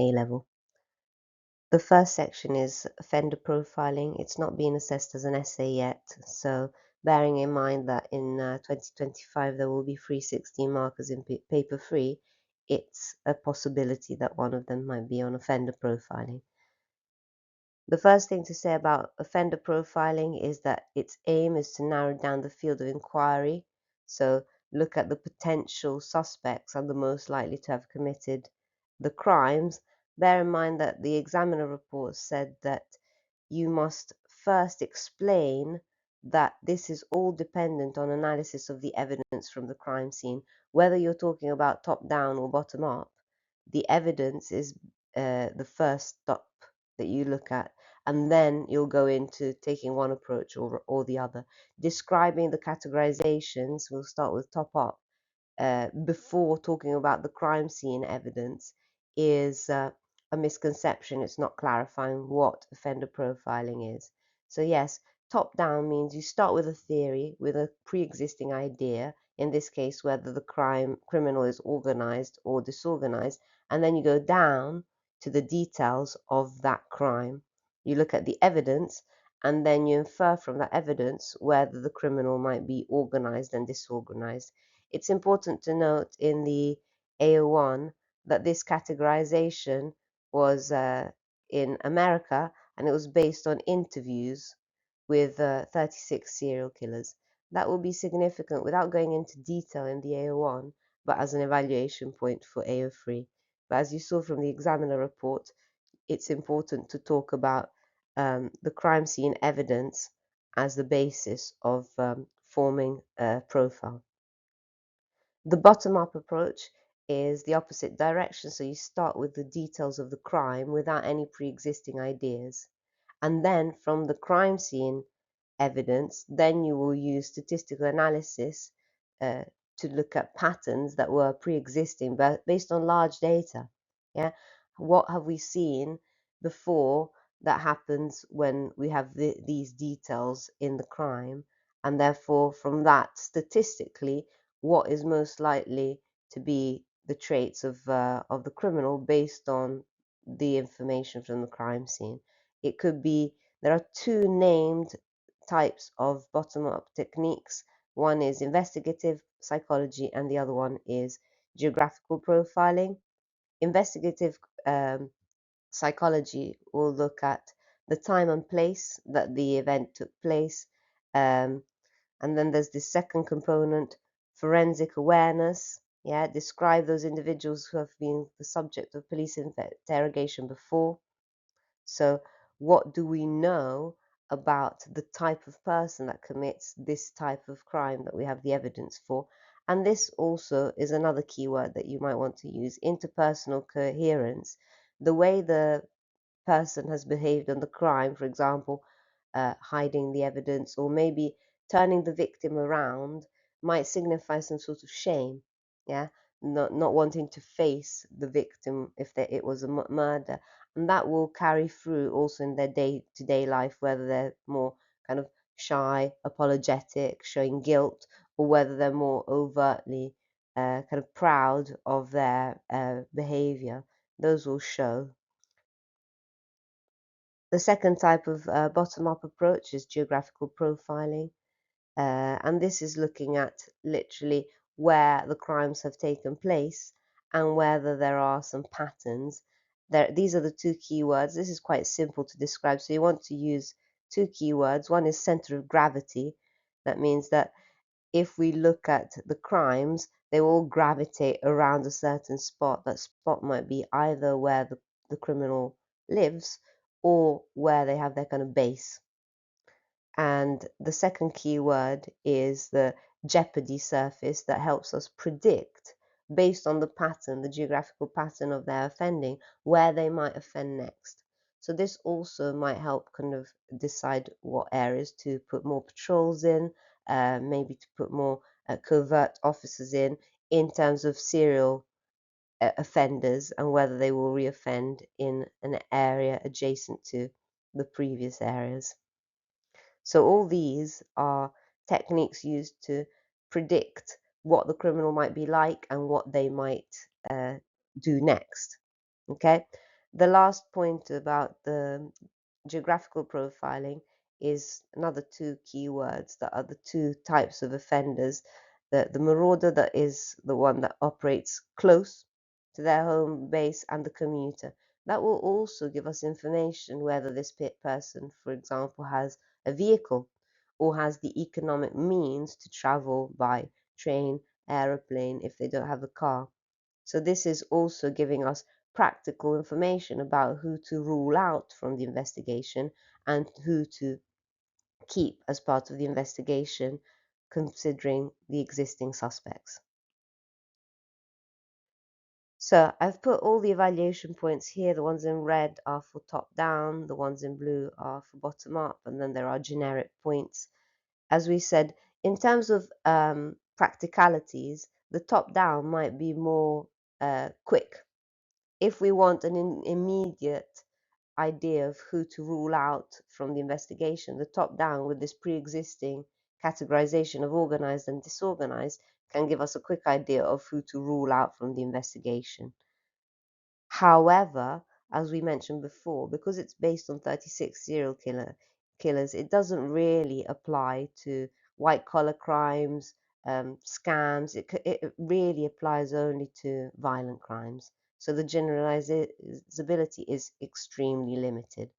A-level. The first section is offender profiling. It's not being assessed as an essay yet, so bearing in mind that in 2025 there will be free 16 markers in paper 3, it's a possibility that one of them might be on offender profiling. The first thing to say about offender profiling is that its aim is to narrow down the field of inquiry, so look at the potential suspects and the most likely to have committed the crimes. Bear in mind that the examiner report said that you must first explain that this is all dependent on analysis of the evidence from the crime scene. Whether you're talking about top down or bottom up, the evidence is the first stop that you look at, and then you'll go into taking one approach or the other. Describing the categorizations, we'll start with top up, before talking about the crime scene evidence is a misconception. It's not clarifying what offender profiling is. So yes, top down means you start with a theory, with a pre-existing idea, in this case whether the criminal is organized or disorganized, and then you go down to the details of that crime. You look at the evidence, and then you infer from that evidence whether the criminal might be organized and disorganized. It's important to note in the AO1 that this categorization was in America, and it was based on interviews with 36 serial killers. That will be significant without going into detail in the AO1, but as an evaluation point for AO3. But as you saw from the examiner report, it's important to talk about the crime scene evidence as the basis of forming a profile. The bottom-up approach is the opposite direction, so you start with the details of the crime without any pre-existing ideas. And then from the crime scene evidence, then you will use statistical analysis to look at patterns that were pre-existing, but based on large data. Yeah, what have we seen before that happens when we have these details in the crime, and therefore from that statistically, what is most likely to be the traits of the criminal based on the information from the crime scene. It could be, there are two named types of bottom-up techniques. One is investigative psychology and the other one is geographical profiling. Investigative psychology will look at the time and place that the event took place, and then there's the second component, forensic awareness. Yeah, describe those individuals who have been the subject of police interrogation before. So what do we know about the type of person that commits this type of crime that we have the evidence for? And this also is another keyword that you might want to use, interpersonal coherence. The way the person has behaved on the crime, for example, hiding the evidence or maybe turning the victim around, might signify some sort of shame. Yeah, not wanting to face the victim if it was a murder, and that will carry through also in their day-to-day life, whether they're more kind of shy, apologetic, showing guilt, or whether they're more overtly kind of proud of their behavior. Those will show. The second type of bottom-up approach is geographical profiling, and this is looking at literally where the crimes have taken place and whether there are some patterns. These are the two keywords. This is quite simple to describe, so you want to use two keywords. One is center of gravity. That means that if we look at the crimes, they all gravitate around a certain spot. That spot might be either where the criminal lives or where they have their kind of base. And the second keyword is the jeopardy surface that helps us predict, based on the pattern, the geographical pattern of their offending, where they might offend next. So this also might help kind of decide what areas to put more patrols in, maybe to put more covert officers in terms of serial offenders, and whether they will reoffend in an area adjacent to the previous areas. So all these are techniques used to predict what the criminal might be like and what they might do next. Okay, The last point about the geographical profiling is another two keywords that are the two types of offenders. The marauder, that is the one that operates close to their home base, and the commuter. That will also give us information whether this person, for example, has a vehicle or has the economic means to travel by train, aeroplane if they don't have a car. So this is also giving us practical information about who to rule out from the investigation and who to keep as part of the investigation, considering the existing suspects. So I've put all the evaluation points here. The ones in red are for top down, the ones in blue are for bottom up, and then there are generic points. As we said, in terms of practicalities, the top down might be more quick. If we want an immediate idea of who to rule out from the investigation, the top down with this pre-existing categorization of organized and disorganized can give us a quick idea of who to rule out from the investigation. However, as we mentioned before, because it's based on 36 serial killers, it doesn't really apply to white collar crimes, scams. It really applies only to violent crimes. So the generalizability is extremely limited.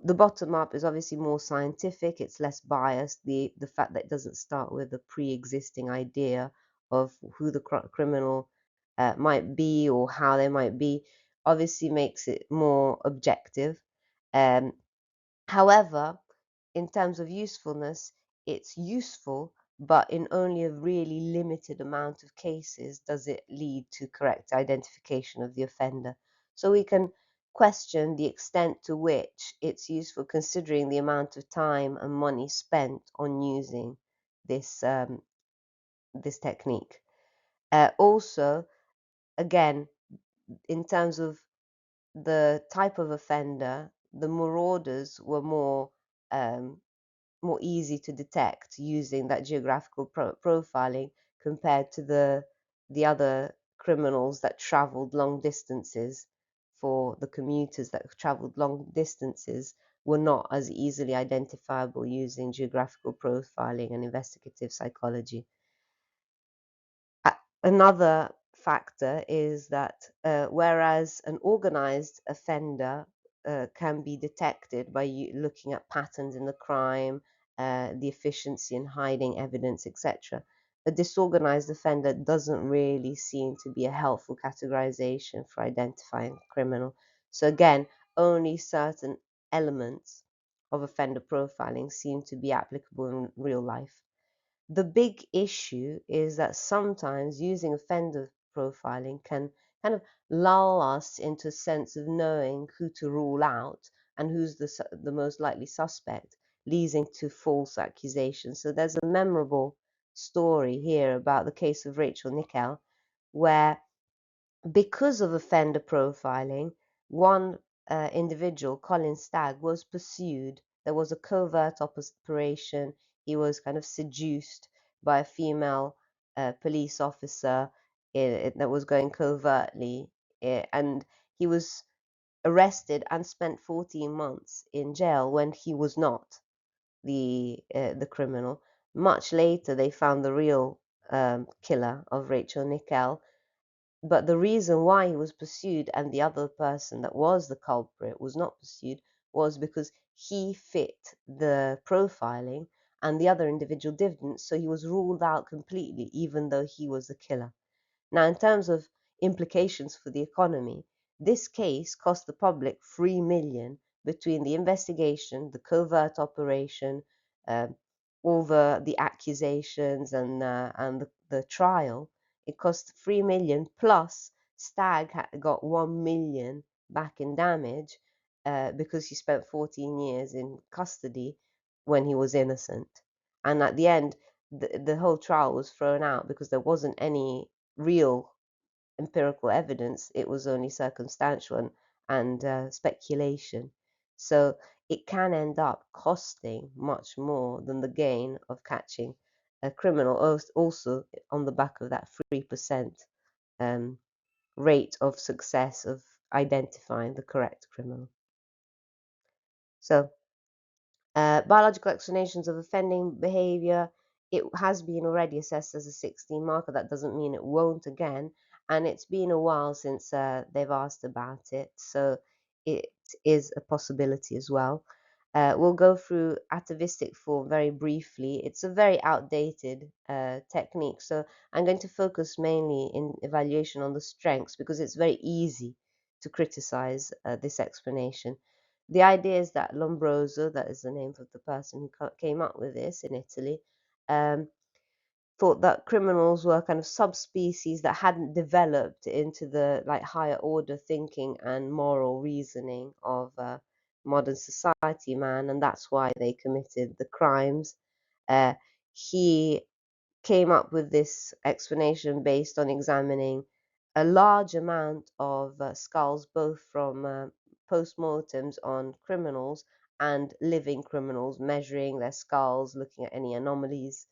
The bottom up is obviously more scientific, it's less biased. The fact that it doesn't start with a pre-existing idea of who the criminal might be or how they might be obviously makes it more objective. Um, However, in terms of usefulness, it's useful, but in only a really limited amount of cases does it lead to correct identification of the offender. So we can question the extent to which it's useful, considering the amount of time and money spent on using this this technique. Also, again, in terms of the type of offender, the marauders were more easy to detect using that geographical profiling compared to the other criminals that traveled long distances. For the commuters that traveled long distances were not as easily identifiable using geographical profiling and investigative psychology. Another factor is that whereas an organized offender can be detected by looking at patterns in the crime, the efficiency in hiding evidence, etc., a disorganized offender doesn't really seem to be a helpful categorization for identifying a criminal. So again, only certain elements of offender profiling seem to be applicable in real life. The big issue is that sometimes using offender profiling can kind of lull us into a sense of knowing who to rule out and who's the most likely suspect, leading to false accusations. So there's a memorable story here about the case of Rachel Nickel, where because of offender profiling, one individual, Colin Stagg, was pursued. There was a covert operation. He was kind of seduced by a female police officer that was going covertly, and he was arrested and spent 14 months in jail when he was not the criminal. Much later, they found the real killer of Rachel Nickel, but the reason why he was pursued and the other person that was the culprit was not pursued was because he fit the profiling and the other individual didn't. So he was ruled out completely, even though he was the killer. Now, in terms of implications for the economy, this case cost the public 3 million between the investigation, the covert operation, um, all the accusations, and the trial. It cost 3 million plus Stagg got 1 million back in damage because he spent 14 years in custody when he was innocent. And at the end, the whole trial was thrown out because there wasn't any real empirical evidence. It was only circumstantial and speculation. So it can end up costing much more than the gain of catching a criminal, also on the back of that 3% rate of success of identifying the correct criminal. So, biological explanations of offending behavior, it has been already assessed as a 16 marker. That doesn't mean it won't again. And it's been a while since they've asked about it. So it is a possibility as well. We'll go through atavistic form very briefly. It's a very outdated technique. So I'm going to focus mainly in evaluation on the strengths because it's very easy to criticize this explanation. The idea is that Lombroso, that is the name of the person who came up with this in Italy, um, thought that criminals were kind of subspecies that hadn't developed into the like higher order thinking and moral reasoning of modern society, man, and that's why they committed the crimes. He came up with this explanation based on examining a large amount of skulls, both from post-mortems on criminals and living criminals, measuring their skulls, looking at any anomalies.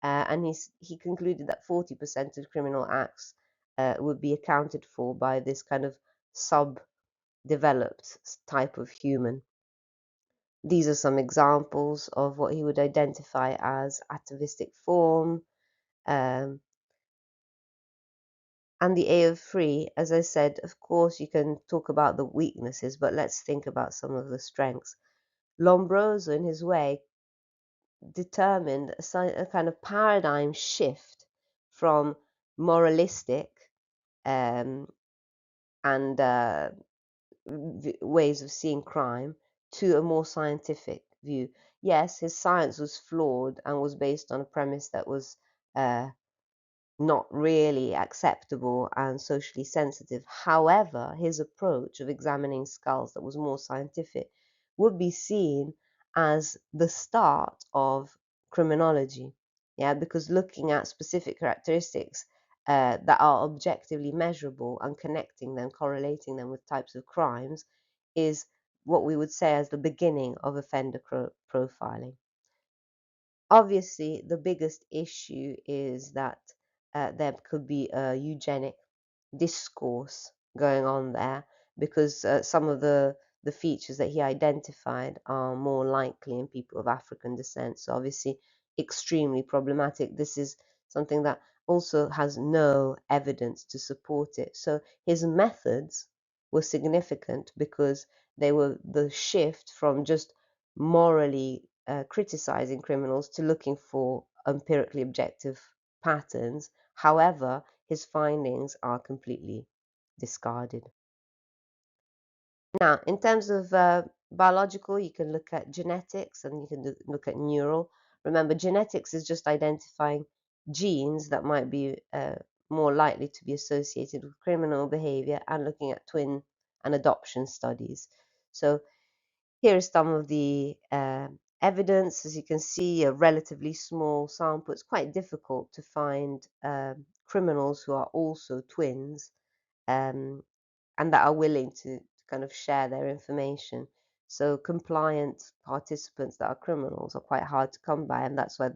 And he concluded that 40% of criminal acts would be accounted for by this kind of sub-developed type of human. These are some examples of what he would identify as atavistic form. Um, And the AO3, as I said, of course, you can talk about the weaknesses, but let's think about some of the strengths. Lombroso, in his way, determined a kind of paradigm shift from moralistic um, and ways of seeing crime to a more scientific view. Yes, his science was flawed and was based on a premise that was not really acceptable and socially sensitive. However, his approach of examining skulls that was more scientific would be seen as the start of criminology. Yeah, because looking at specific characteristics that are objectively measurable and connecting them, correlating them with types of crimes, is what we would say as the beginning of offender profiling. Obviously, the biggest issue is that there could be a eugenic discourse going on there because some of the features that he identified are more likely in people of African descent. So obviously, extremely problematic. This is something that also has no evidence to support it. So his methods were significant because they were the shift from just morally criticizing criminals to looking for empirically objective patterns. However, his findings are completely discarded. Now, in terms of biological, you can look at genetics and you can look at neural. Remember, genetics is just identifying genes that might be more likely to be associated with criminal behavior and looking at twin and adoption studies. So here is some of the evidence. As you can see, a relatively small sample. It's quite difficult to find criminals who are also twins and that are willing to kind of share their information. So compliant participants that are criminals are quite hard to come by, and that's why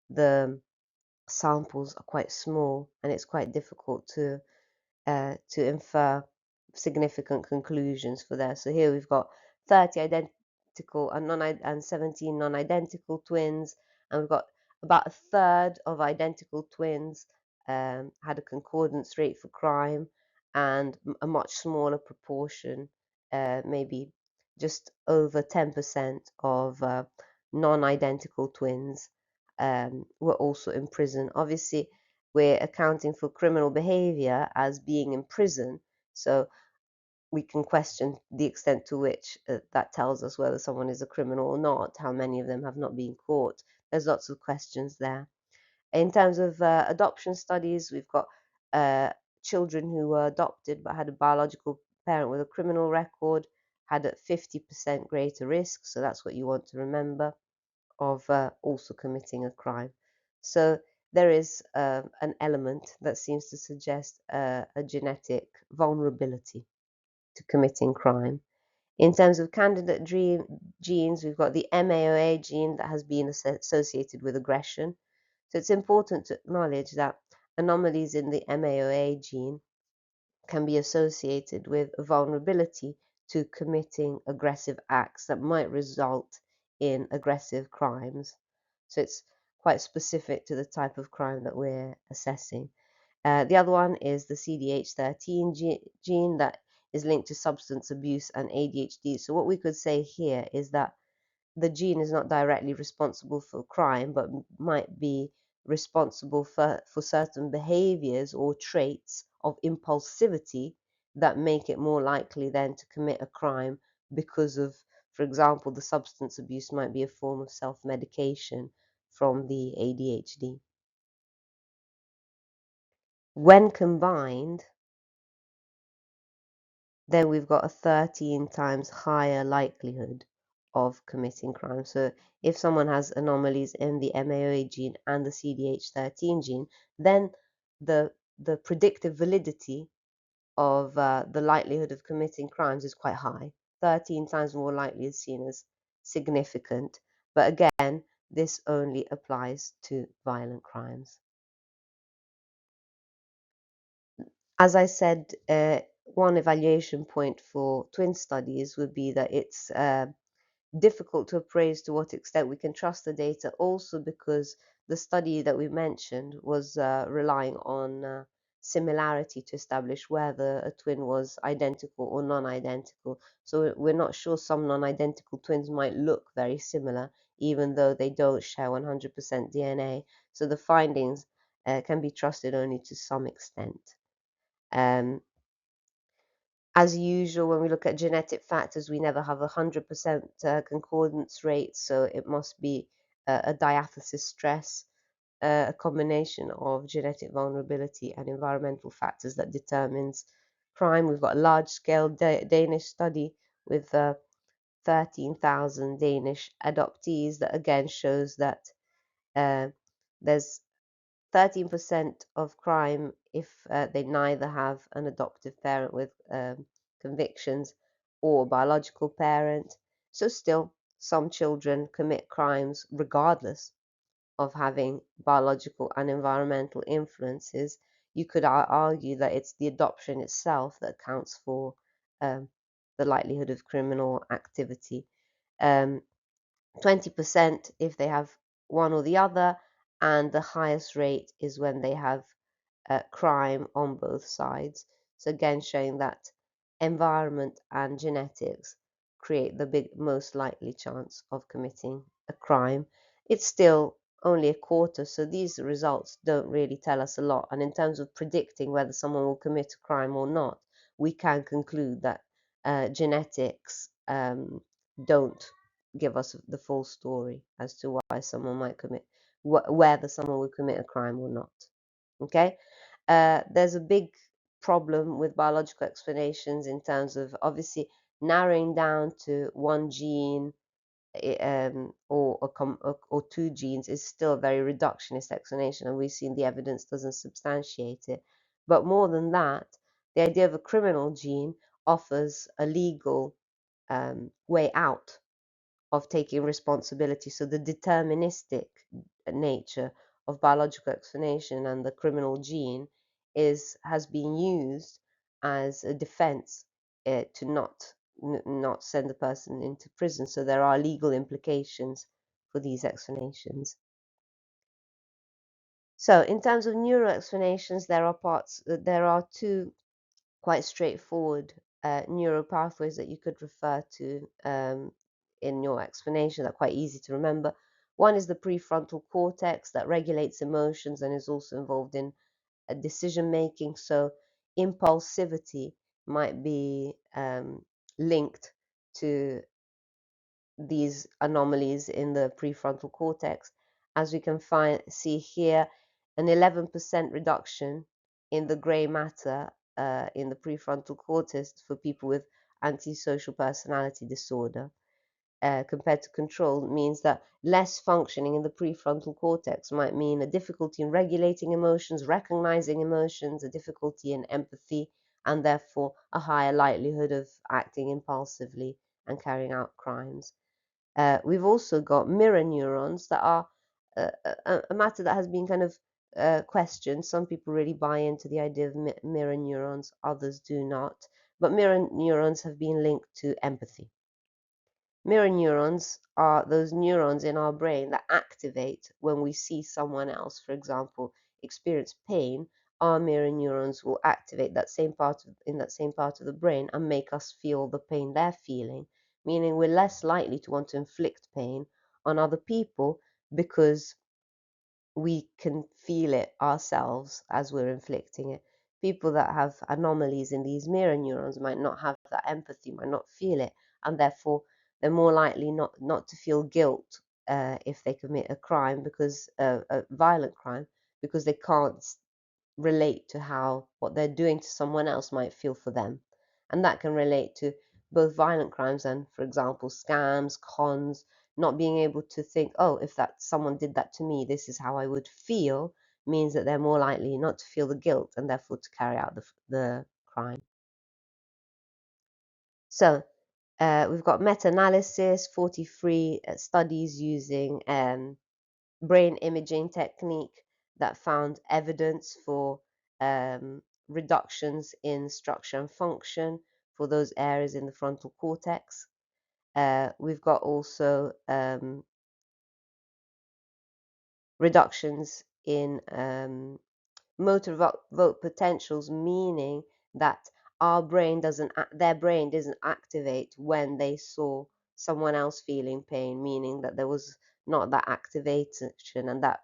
the samples are quite small, and it's quite difficult to infer significant conclusions for there. So here we've got 30 identical and 17 non-identical twins, and we've got about a third of identical twins had a concordance rate for crime, and a much smaller proportion, maybe just over 10% of non-identical twins were also in prison. Obviously, we're accounting for criminal behavior as being in prison. So we can question the extent to which that tells us whether someone is a criminal or not, how many of them have not been caught. There's lots of questions there. In terms of adoption studies, we've got children who were adopted but had a biological parent with a criminal record, had a 50% greater risk. So that's what you want to remember of also committing a crime. So there is an element that seems to suggest a genetic vulnerability to committing crime. In terms of candidate genes, we've got the MAOA gene that has been associated with aggression. So it's important to acknowledge that anomalies in the MAOA gene can be associated with vulnerability to committing aggressive acts that might result in aggressive crimes. So it's quite specific to the type of crime that we're assessing. The other one is the CDH13 gene that is linked to substance abuse and ADHD. So what we could say here is that the gene is not directly responsible for crime, but might be responsible for certain behaviors or traits of impulsivity that make it more likely then to commit a crime because of, for example, the substance abuse might be a form of self-medication from the ADHD. When combined, then we've got a 13 times higher likelihood of committing crime. So if someone has anomalies in the MAOA gene and the CDH13 gene, then the predictive validity of the likelihood of committing crimes is quite high. 13 times more likely is seen as significant. But again, this only applies to violent crimes. As I said, one evaluation point for twin studies would be that it's difficult to appraise to what extent we can trust the data, also because the study that we mentioned was relying on similarity to establish whether a twin was identical or non-identical. So we're not sure some non-identical twins might look very similar, even though they don't share 100% DNA. So the findings can be trusted only to some extent. As usual, when we look at genetic factors, we never have 100% concordance rate, so it must be a diathesis stress, a combination of genetic vulnerability and environmental factors that determines crime. We've got a large-scale Danish study with 13,000 Danish adoptees that again shows that there's 13% of crime if they neither have an adoptive parent with convictions or a biological parent. So still, some children commit crimes regardless of having biological and environmental influences. You could argue that it's the adoption itself that accounts for the likelihood of criminal activity. 20% if they have one or the other, and the highest rate is when they have crime on both sides. So again, showing that environment and genetics create the most likely chance of committing a crime. It's still only a quarter, so these results don't really tell us a lot. And in terms of predicting whether someone will commit a crime or not, we can conclude that genetics don't give us the full story as to why someone might commit, whether someone will commit a crime or not. Okay, there's a big problem with biological explanations in terms of obviously narrowing down to one gene or two genes is still a very reductionist explanation, and we've seen the evidence doesn't substantiate it. But more than that, the idea of a criminal gene offers a legal way out of taking responsibility. So the deterministic nature of biological explanation and the criminal gene has been used as a defense to not send the person into prison. So there are legal implications for these explanations. So in terms of neuro explanations, there are two quite straightforward neural pathways that you could refer to in your explanation that are quite easy to remember. One is the prefrontal cortex that regulates emotions and is also involved in decision making. So impulsivity might be linked to these anomalies in the prefrontal cortex. As we can see here, an 11% reduction in the gray matter in the prefrontal cortex for people with antisocial personality disorder compared to control means that less functioning in the prefrontal cortex might mean a difficulty in regulating emotions, recognizing emotions, a difficulty in empathy, and therefore a higher likelihood of acting impulsively and carrying out crimes. We've also got mirror neurons that are a matter that has been kind of question. Some people really buy into the idea of mirror neurons, others do not. But mirror neurons have been linked to empathy. Mirror neurons are those neurons in our brain that activate when we see someone else, for example, experience pain. Our mirror neurons will activate in that same part of the brain and make us feel the pain they're feeling, meaning we're less likely to want to inflict pain on other people because we can feel it ourselves as we're inflicting it. People that have anomalies in these mirror neurons might not have that empathy, might not feel it, and therefore they're more likely not to feel guilt if they commit a crime, because a violent crime, because they can't relate to how what they're doing to someone else might feel for them. And that can relate to both violent crimes and, for example, scams, cons, not being able to think, oh, if that someone did that to me, this is how I would feel, means that they're more likely not to feel the guilt and therefore to carry out the crime. So we've got meta-analysis, 43 studies using brain imaging technique that found evidence for reductions in structure and function for those areas in the frontal cortex. We've got also reductions in motor vote potentials, meaning that their brain doesn't activate when they saw someone else feeling pain, meaning that there was not that activation, and that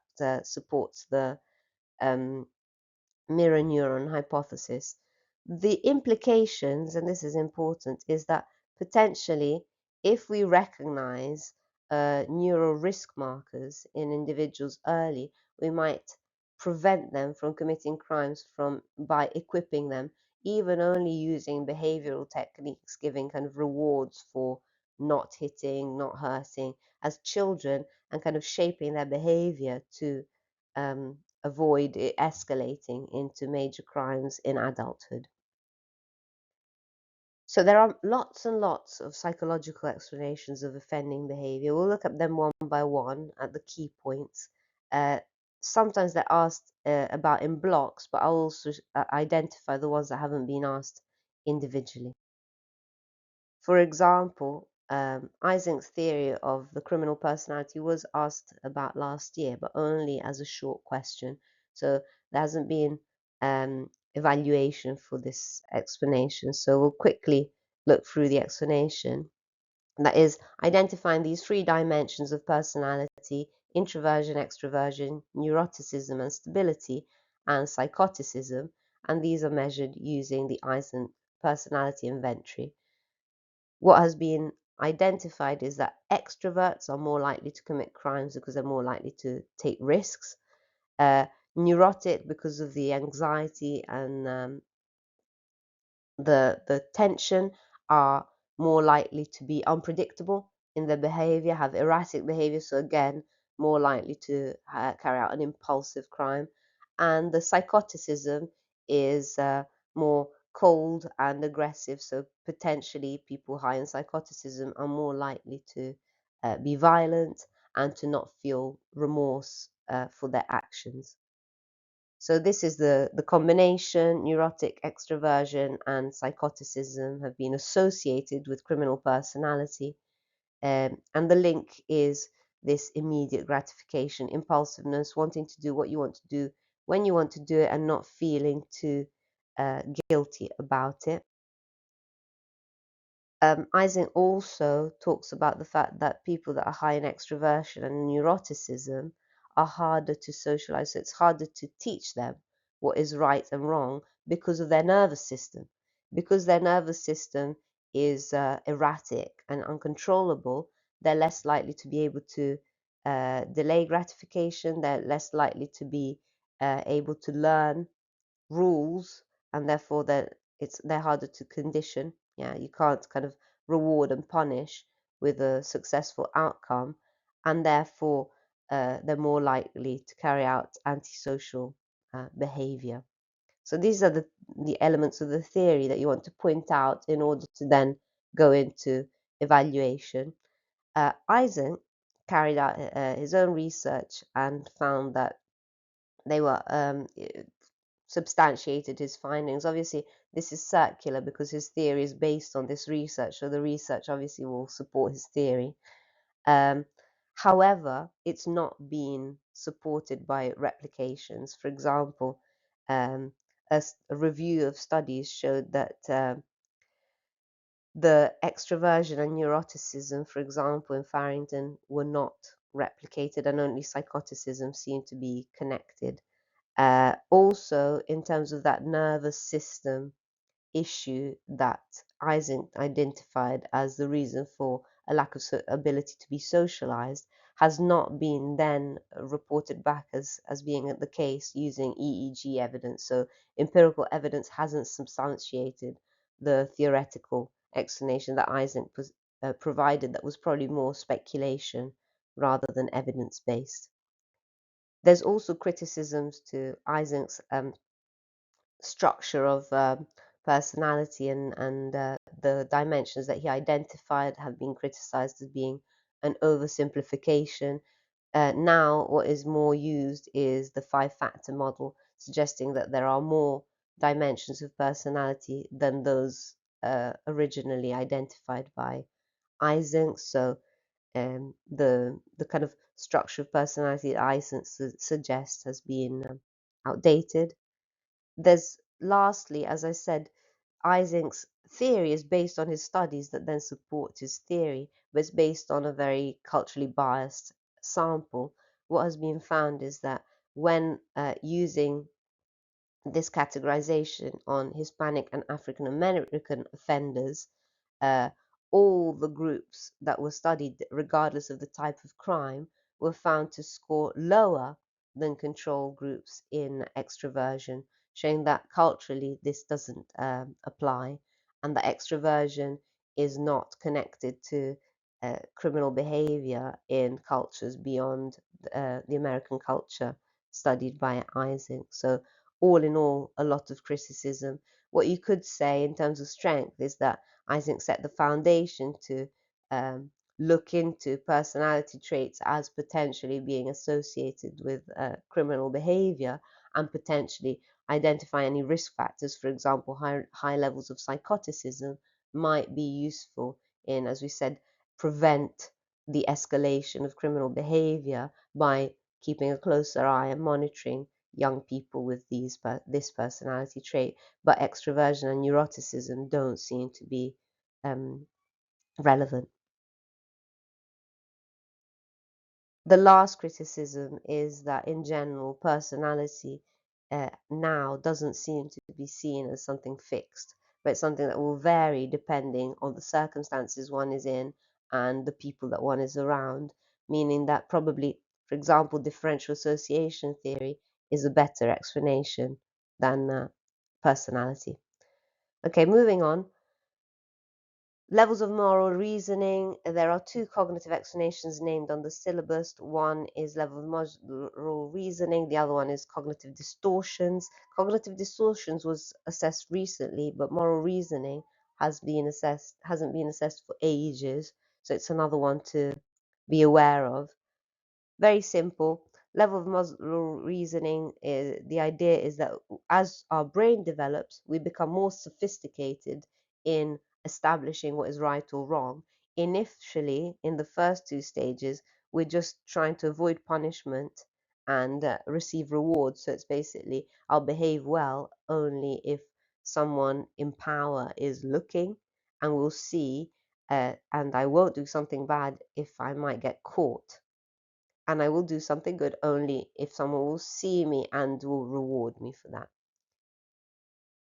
supports the um, mirror neuron hypothesis. The implications, and this is important, is that potentially if we recognize neural risk markers in individuals early, we might prevent them from committing crimes by equipping them, even only using behavioral techniques, giving kind of rewards for not hitting, not hurting as children, and kind of shaping their behavior to avoid it escalating into major crimes in adulthood. So there are lots and lots of psychological explanations of offending behavior. We'll look at them one by one at the key points. Uh, Sometimes they're asked about in blocks, but I'll also identify the ones that haven't been asked individually. For example, Isaac's theory of the criminal personality was asked about last year, but only as a short question. So there hasn't been evaluation for this explanation. So we'll quickly look through the explanation. And that is identifying these three dimensions of personality: introversion, extroversion, neuroticism and stability, and psychoticism. And these are measured using the Isaac personality inventory. What has been identified is that extroverts are more likely to commit crimes because they're more likely to take risks. Neurotic, because of the anxiety and the tension, are more likely to be unpredictable in their behavior, have erratic behavior, so again, more likely to carry out an impulsive crime. And the psychoticism is more cold and aggressive, so potentially people high in psychoticism are more likely to be violent and to not feel remorse for their actions. So this is the combination. Neurotic extroversion and psychoticism have been associated with criminal personality. And the link is this immediate gratification, impulsiveness, wanting to do what you want to do when you want to do it and not feeling too guilty about it. Ising also talks about the fact that people that are high in extroversion and neuroticism are harder to socialize. So it's harder to teach them what is right and wrong because of their nervous system. Because their nervous system is erratic and uncontrollable, they're less likely to be able to delay gratification. They're less likely to be able to learn rules, and therefore they're harder to condition. Yeah, you can't kind of reward and punish with a successful outcome, and therefore they're more likely to carry out antisocial behavior. So these are the elements of the theory that you want to point out in order to then go into evaluation. Isaac carried out his own research and found that they were substantiated his findings. Obviously, this is circular because his theory is based on this research, so the research obviously will support his theory. Um, However, it's not been supported by replications. For example, a review of studies showed that the extroversion and neuroticism, for example, in Farrington, were not replicated, and only psychoticism seemed to be connected. Also, in terms of that nervous system issue that Eysenck identified as the reason for a lack of ability to be socialized, has not been then reported back as being the case using EEG evidence. So empirical evidence hasn't substantiated the theoretical explanation that Eysenck provided, that was probably more speculation rather than evidence-based. There's also criticisms to Eysenck's structure of personality, and the dimensions that he identified have been criticized as being an oversimplification. Now, what is more used is the five-factor model, suggesting that there are more dimensions of personality than those originally identified by Eysenck. So the kind of structure of personality that Eysenck suggests has been outdated. There's lastly, as I said, Eysenck's theory is based on his studies that then support his theory, but it's based on a very culturally biased sample. What has been found is that when using this categorization on Hispanic and African American offenders, uh, all the groups that were studied, regardless of the type of crime, were found to score lower than control groups in extroversion, showing that culturally this doesn't apply, and that extroversion is not connected to criminal behavior in cultures beyond the American culture studied by Isaac. So all in all, a lot of criticism. What you could say in terms of strength is that Isaac set the foundation to look into personality traits as potentially being associated with criminal behavior, and potentially identify any risk factors. For example, high levels of psychoticism might be useful in, as we said, prevent the escalation of criminal behavior by keeping a closer eye and monitoring young people with this personality trait. But extroversion and neuroticism don't seem to be relevant. The last criticism is that in general, personality now doesn't seem to be seen as something fixed, but it's something that will vary depending on the circumstances one is in and the people that one is around, meaning that probably, for example, differential association theory is a better explanation than personality. Okay, moving on. Levels of moral reasoning. There are two cognitive explanations named on the syllabus. One is level of moral reasoning, the other one is cognitive distortions. Cognitive distortions was assessed recently, but moral reasoning hasn't been assessed for ages, so it's another one to be aware of. Very simple. Level of moral reasoning, the idea is that as our brain develops, we become more sophisticated in establishing what is right or wrong. Initially, in the first two stages, we're just trying to avoid punishment and receive rewards. So it's basically, I'll behave well only if someone in power is looking and will see, and I won't do something bad if I might get caught, and I will do something good only if someone will see me and will reward me for that.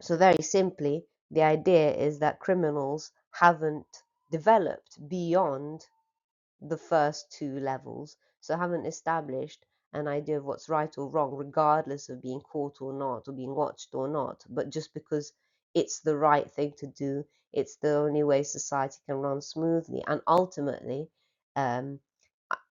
So, very simply, the idea is that criminals haven't developed beyond the first two levels, so haven't established an idea of what's right or wrong, regardless of being caught or not, or being watched or not, but just because it's the right thing to do, it's the only way society can run smoothly, and ultimately, um,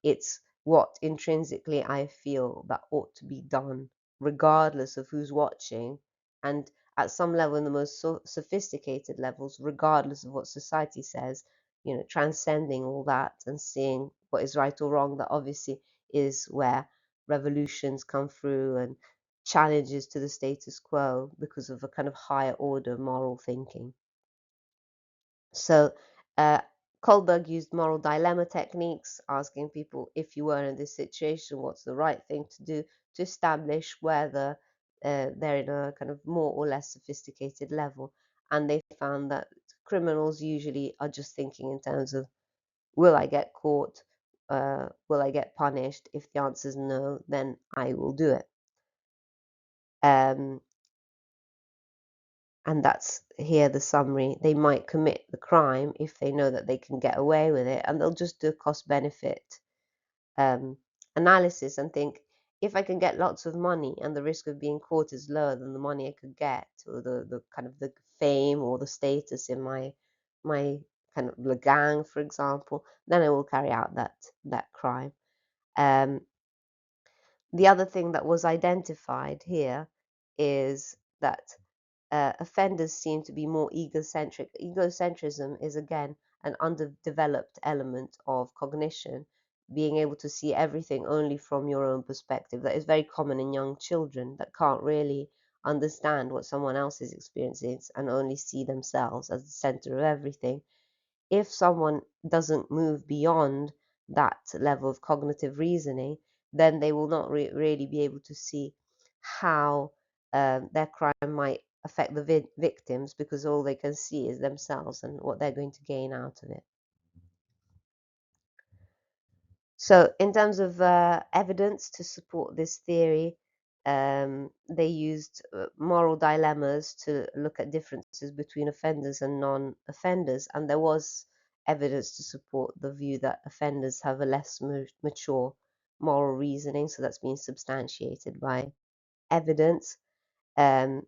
it's what intrinsically I feel that ought to be done, regardless of who's watching, and at some level, in the most sophisticated levels, regardless of what society says, transcending all that and seeing what is right or wrong, that obviously is where revolutions come through and challenges to the status quo because of a kind of higher order moral thinking. So uh, Kohlberg used moral dilemma techniques, asking people, if you were in this situation, what's the right thing to do, to establish whether they're in a kind of more or less sophisticated level. And they found that criminals usually are just thinking in terms of, will I get caught? Will I get punished? If the answer is no, then I will do it. Um, and that's here the summary. They might commit the crime if they know that they can get away with it, and they'll just do a cost benefit um, analysis and think, if I can get lots of money and the risk of being caught is lower than the money I could get, or the kind of the fame or the status in my kind of the gang, for example, then I will carry out that crime. Um, the other thing that was identified here is that offenders seem to be more egocentric. Egocentrism is, again, an underdeveloped element of cognition, being able to see everything only from your own perspective. That is very common in young children that can't really understand what someone else is experiencing and only see themselves as the center of everything. If someone doesn't move beyond that level of cognitive reasoning, then they will not really be able to see how their crime might affect the victims, because all they can see is themselves and what they're going to gain out of it. So, in terms of evidence to support this theory, they used moral dilemmas to look at differences between offenders and non-offenders, and there was evidence to support the view that offenders have a less mature moral reasoning, so that's been substantiated by evidence. Um,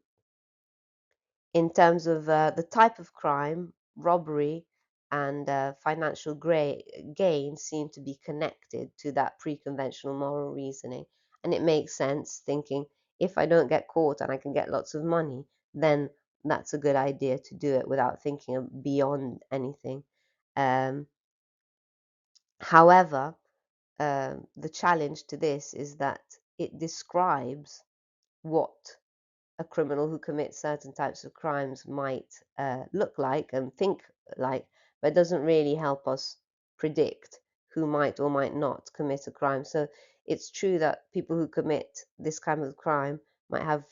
in terms of the type of crime, robbery and financial gain seem to be connected to that pre-conventional moral reasoning. And it makes sense thinking, if I don't get caught and I can get lots of money, then that's a good idea to do it without thinking beyond anything. Um, However, the challenge to this is that it describes what a criminal who commits certain types of crimes might look like and think like, but it doesn't really help us predict who might or might not commit a crime. So it's true that people who commit this kind of crime might have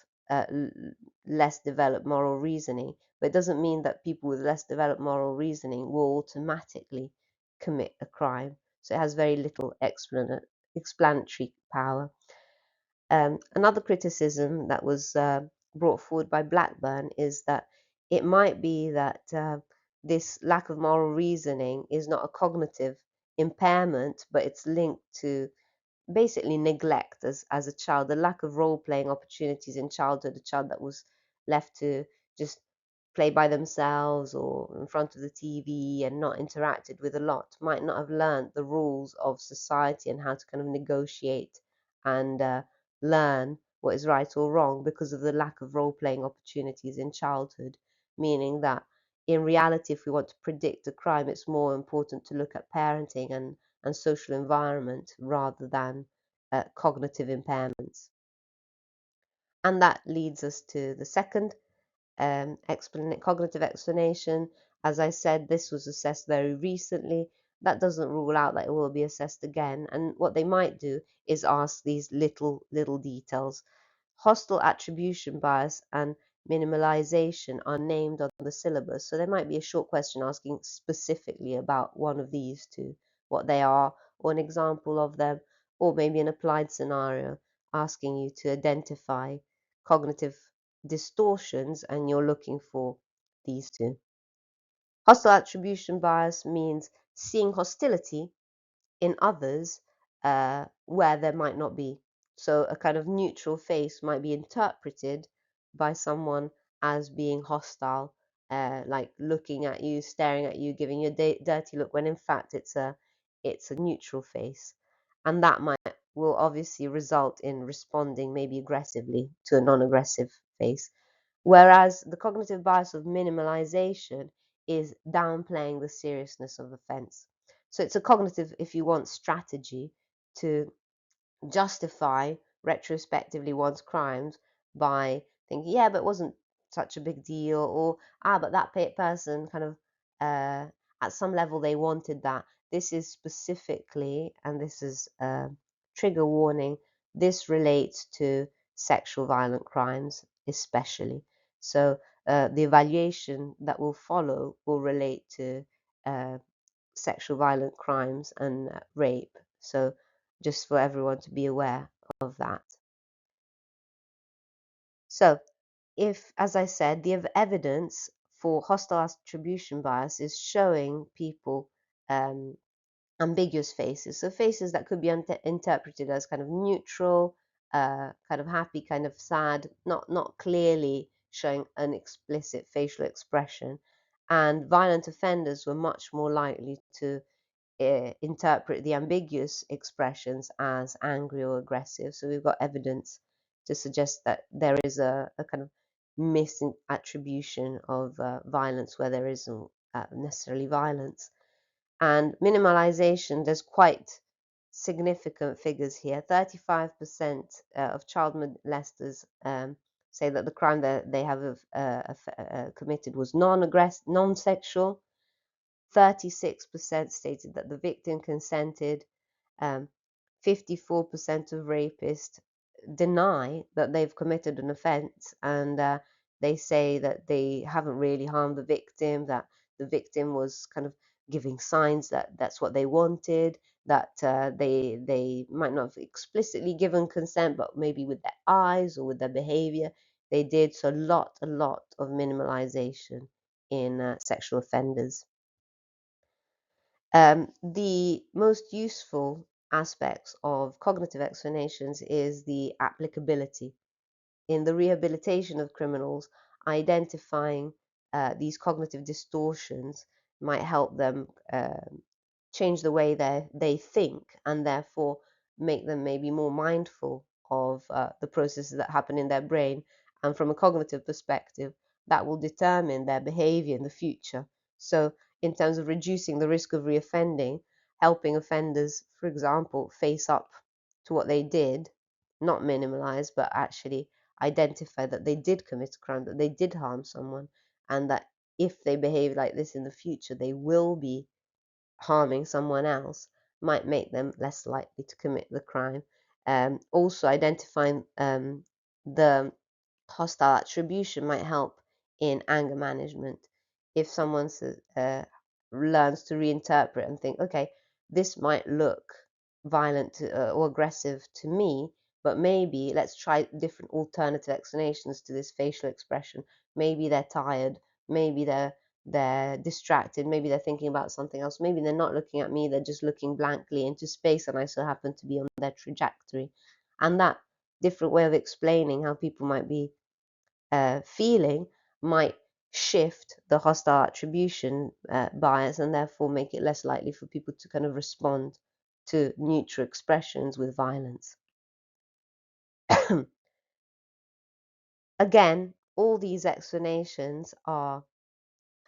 less developed moral reasoning, but it doesn't mean that people with less developed moral reasoning will automatically commit a crime. So it has very little explanatory power. Another criticism that was brought forward by Blackburn is that it might be that this lack of moral reasoning is not a cognitive impairment, but it's linked to basically neglect as a child, the lack of role playing opportunities in childhood, a child that was left to just play by themselves or in front of the TV and not interacted with a lot, might not have learned the rules of society and how to kind of negotiate and learn what is right or wrong because of the lack of role playing opportunities in childhood. Meaning that in reality, if we want to predict a crime, it's more important to look at parenting and social environment rather than cognitive impairments. And that leads us to the second cognitive explanation. As I said, this was assessed very recently. That doesn't rule out that it will be assessed again. And what they might do is ask these little details. Hostile attribution bias and minimalization are named on the syllabus. So there might be a short question asking specifically about one of these two, what they are, or an example of them, or maybe an applied scenario asking you to identify cognitive distortions, and you're looking for these two. Hostile attribution bias means seeing hostility in others where there might not be. So a kind of neutral face might be interpreted by someone as being hostile, like looking at you, staring at you, giving you a dirty look, when in fact it's a neutral face, and that will obviously result in responding maybe aggressively to a non-aggressive face. Whereas the cognitive bias of minimalization is downplaying the seriousness of offense. So it's a cognitive, if you want, strategy to justify retrospectively one's crimes by thinking, yeah, but it wasn't such a big deal, or but that person kind of at some level they wanted that. This is specifically, and this is a trigger warning, this relates to sexual violent crimes especially. So the evaluation that will follow will relate to uh, sexual violent crimes and rape. So just for everyone to be aware of that. So if, as I said, the evidence for hostile attribution bias is showing people um, ambiguous faces, so faces that could be interpreted as kind of neutral, kind of happy, kind of sad, not clearly showing an explicit facial expression, and violent offenders were much more likely to interpret the ambiguous expressions as angry or aggressive. So we've got evidence to suggest that there is a kind of misattribution of violence where there isn't necessarily violence. And minimalization, there's quite significant figures here. 35% of child molesters say that the crime that they have committed was non-sexual. 36% stated that the victim consented. Um, 54% of rapists deny that they've committed an offense, and they say that they haven't really harmed the victim, that the victim was kind of giving signs that that's what they wanted, that they might not have explicitly given consent, but maybe with their eyes or with their behavior they did. So a lot of minimalization in sexual offenders. The most useful aspects of cognitive explanations is the applicability. In the rehabilitation of criminals, identifying these cognitive distortions might help them change the way they think, and therefore make them maybe more mindful of the processes that happen in their brain. And from a cognitive perspective, that will determine their behavior in the future. So in terms of reducing the risk of reoffending, helping offenders, for example, face up to what they did, not minimalize, but actually identify that they did commit a crime, that they did harm someone, and that if they behave like this in the future, they will be harming someone else, might make them less likely to commit the crime. Also, identifying the hostile attribution might help in anger management. If someone learns to reinterpret and think, okay, this might look violent or aggressive to me, but maybe let's try different alternative explanations to this facial expression. Maybe they're tired, maybe they're distracted, maybe they're thinking about something else, maybe they're not looking at me, they're just looking blankly into space, and I so happen to be on their trajectory. And that different way of explaining how people might be feeling might shift the hostile attribution bias, and therefore make it less likely for people to kind of respond to neutral expressions with violence. Again, all these explanations are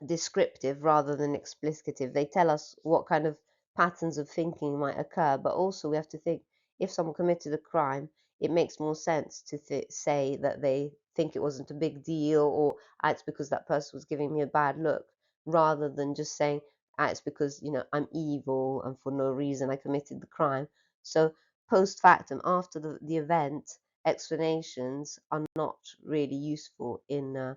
descriptive rather than explicative. They tell us what kind of patterns of thinking might occur, but also we have to think, if someone committed a crime, it makes more sense to say that they think it wasn't a big deal, or it's because that person was giving me a bad look, rather than just saying it's because I'm evil and for no reason I committed the crime. So post factum, after the event, explanations are not really useful in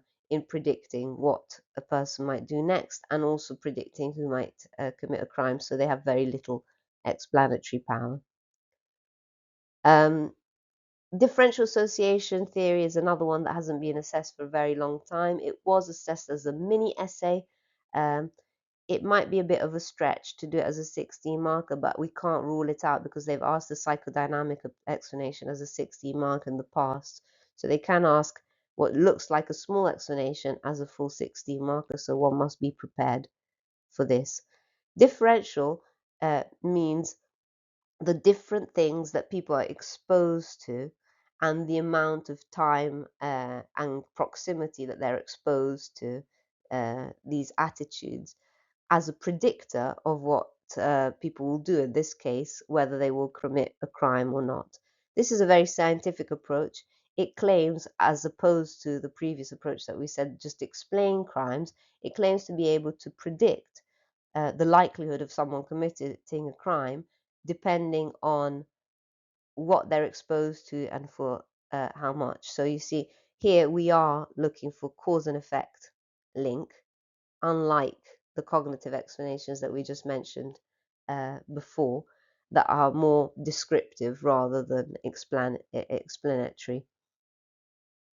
predicting what a person might do next, and also predicting who might commit a crime. So they have very little explanatory power. Um, Differential association theory is another one that hasn't been assessed for a very long time. It was assessed as a mini essay. Um, it might be a bit of a stretch to do it as a 16 marker, but we can't rule it out because they've asked the psychodynamic explanation as a 16 mark in the past. So they can ask what looks like a small explanation as a full 16 marker, so one must be prepared for this. Differential means the different things that people are exposed to, and the amount of time and proximity that they're exposed to these attitudes as a predictor of what people will do, in this case, whether they will commit a crime or not. This is a very scientific approach. It claims, as opposed to the previous approach that we said just explain crimes, it claims to be able to predict the likelihood of someone committing a crime depending on what they're exposed to and for how much. So you see, here we are looking for cause and effect link, unlike the cognitive explanations that we just mentioned before, that are more descriptive rather than explanatory.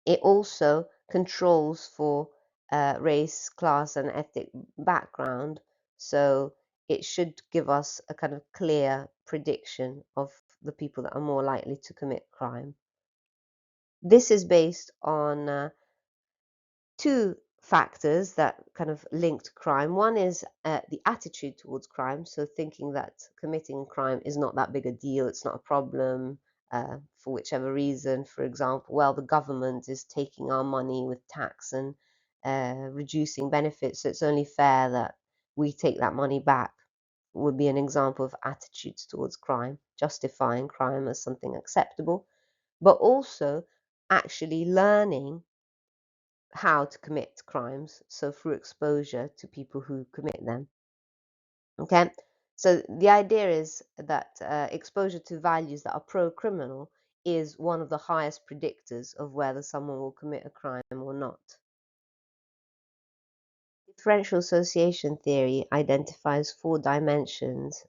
It also controls for race, class, and ethnic background, so it should give us a kind of clear prediction of the people that are more likely to commit crime. This is based on two factors that kind of linked crime. One is the attitude towards crime, so thinking that committing crime is not that big a deal, it's not a problem for whichever reason. For example, well, the government is taking our money with tax and reducing benefits, so it's only fair that we take that money back, would be an example of attitudes towards crime, justifying crime as something acceptable, but also actually learning how to commit crimes, so through exposure to people who commit them. Okay, so the idea is that exposure to values that are pro-criminal is one of the highest predictors of whether someone will commit a crime or not. Differential association theory identifies four dimensions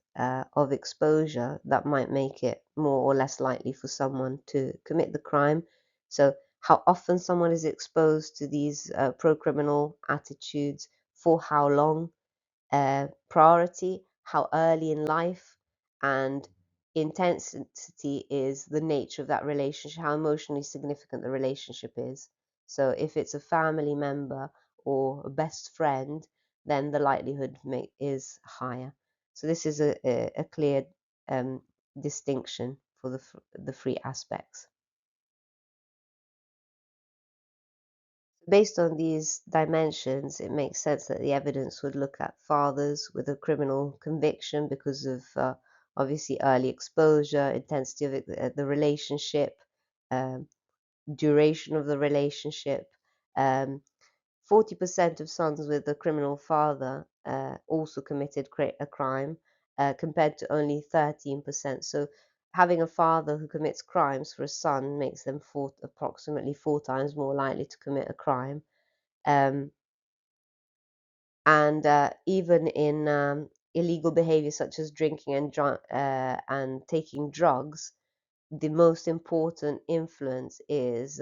of exposure that might make it more or less likely for someone to commit the crime. So, how often someone is exposed to these pro-criminal attitudes, for how long, priority, how early in life, and intensity is the nature of that relationship, how emotionally significant the relationship is. So if it's a family member or a best friend, then the likelihood is higher. So this is a clear um, distinction for the three aspects. Based on these dimensions, it makes sense that the evidence would look at fathers with a criminal conviction because of obviously early exposure, intensity of the relationship, um, duration of the relationship. 40% of sons with a criminal father also committed a crime, compared to only 13%. So having a father who commits crimes for a son makes them approximately 4 times more likely to commit a crime. Um, and even in illegal behavior such as drinking and taking drugs, the most important influence is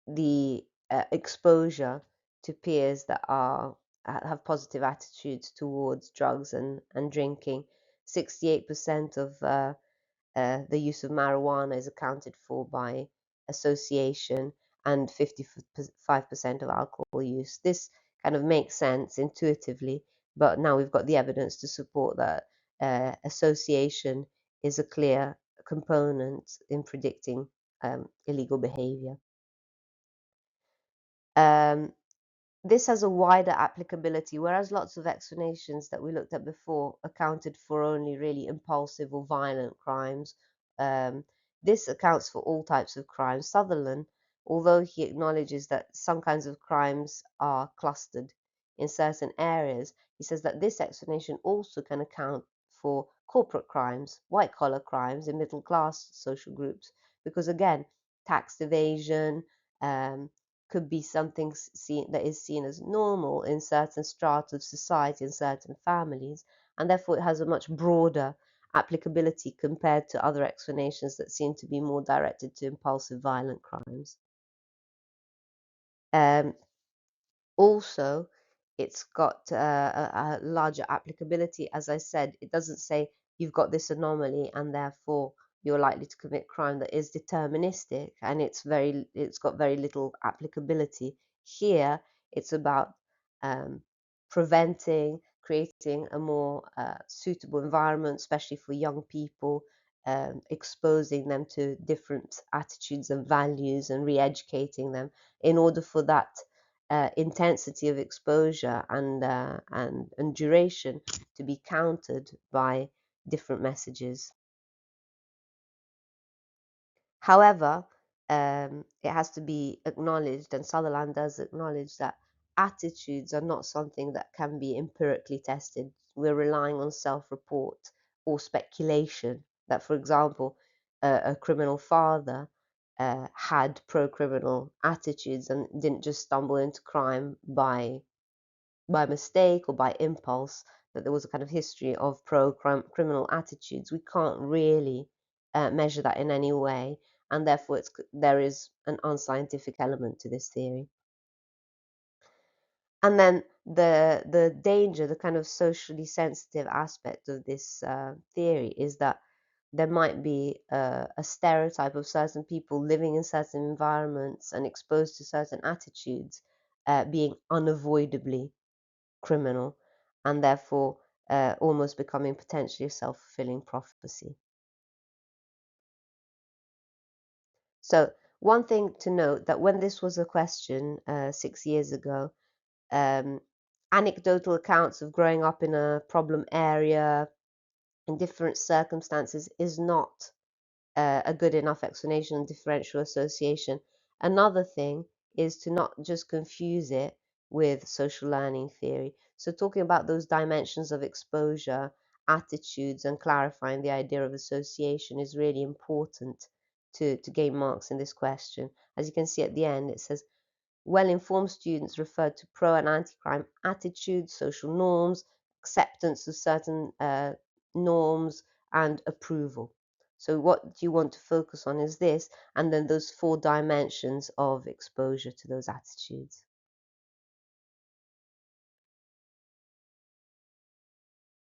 the exposure to peers that have positive attitudes towards drugs and drinking. 68% of the use of marijuana is accounted for by association, and 55% of alcohol use. This kind of makes sense intuitively, but now we've got the evidence to support that association is a clear component in predicting illegal behavior. Um, this has a wider applicability, whereas lots of explanations that we looked at before accounted for only really impulsive or violent crimes. Um, this accounts for all types of crimes. Sutherland, although he acknowledges that some kinds of crimes are clustered in certain areas, he says that this explanation also can account for corporate crimes, white collar crimes in middle class social groups, because again, tax evasion, um, could be something that is seen as normal in certain strata of society and certain families, and therefore it has a much broader applicability compared to other explanations that seem to be more directed to impulsive violent crimes. Um, Also, it's got a larger applicability. As I said, it doesn't say you've got this anomaly and therefore you're likely to commit crime. That is deterministic, and it's got very little applicability. Here, it's about preventing, creating a more suitable environment, especially for young people, exposing them to different attitudes and values and re-educating them in order for that intensity of exposure and duration to be countered by different messages. However, it has to be acknowledged, and Sutherland does acknowledge that attitudes are not something that can be empirically tested. We're relying on self-report or speculation that, for example, a criminal father had pro-criminal attitudes and didn't just stumble into crime by mistake or by impulse, that there was a kind of history of pro-criminal attitudes. We can't really measure that in any way, and therefore there is an unscientific element to this theory. And then the danger, the kind of socially sensitive aspect of this theory is that there might be a stereotype of certain people living in certain environments and exposed to certain attitudes being unavoidably criminal, and therefore almost becoming potentially a self-fulfilling prophecy. So one thing to note, that when this was a question 6 years ago, um, anecdotal accounts of growing up in a problem area in different circumstances is not a good enough explanation on differential association. Another thing is to not just confuse it with social learning theory. So talking about those dimensions of exposure, attitudes, and clarifying the idea of association is really important to gain marks in this question. As you can see at the end, it says, well-informed students refer to pro and anti-crime attitudes, social norms, acceptance of certain norms, and approval. So what you want to focus on is this, and then those 4 dimensions of exposure to those attitudes.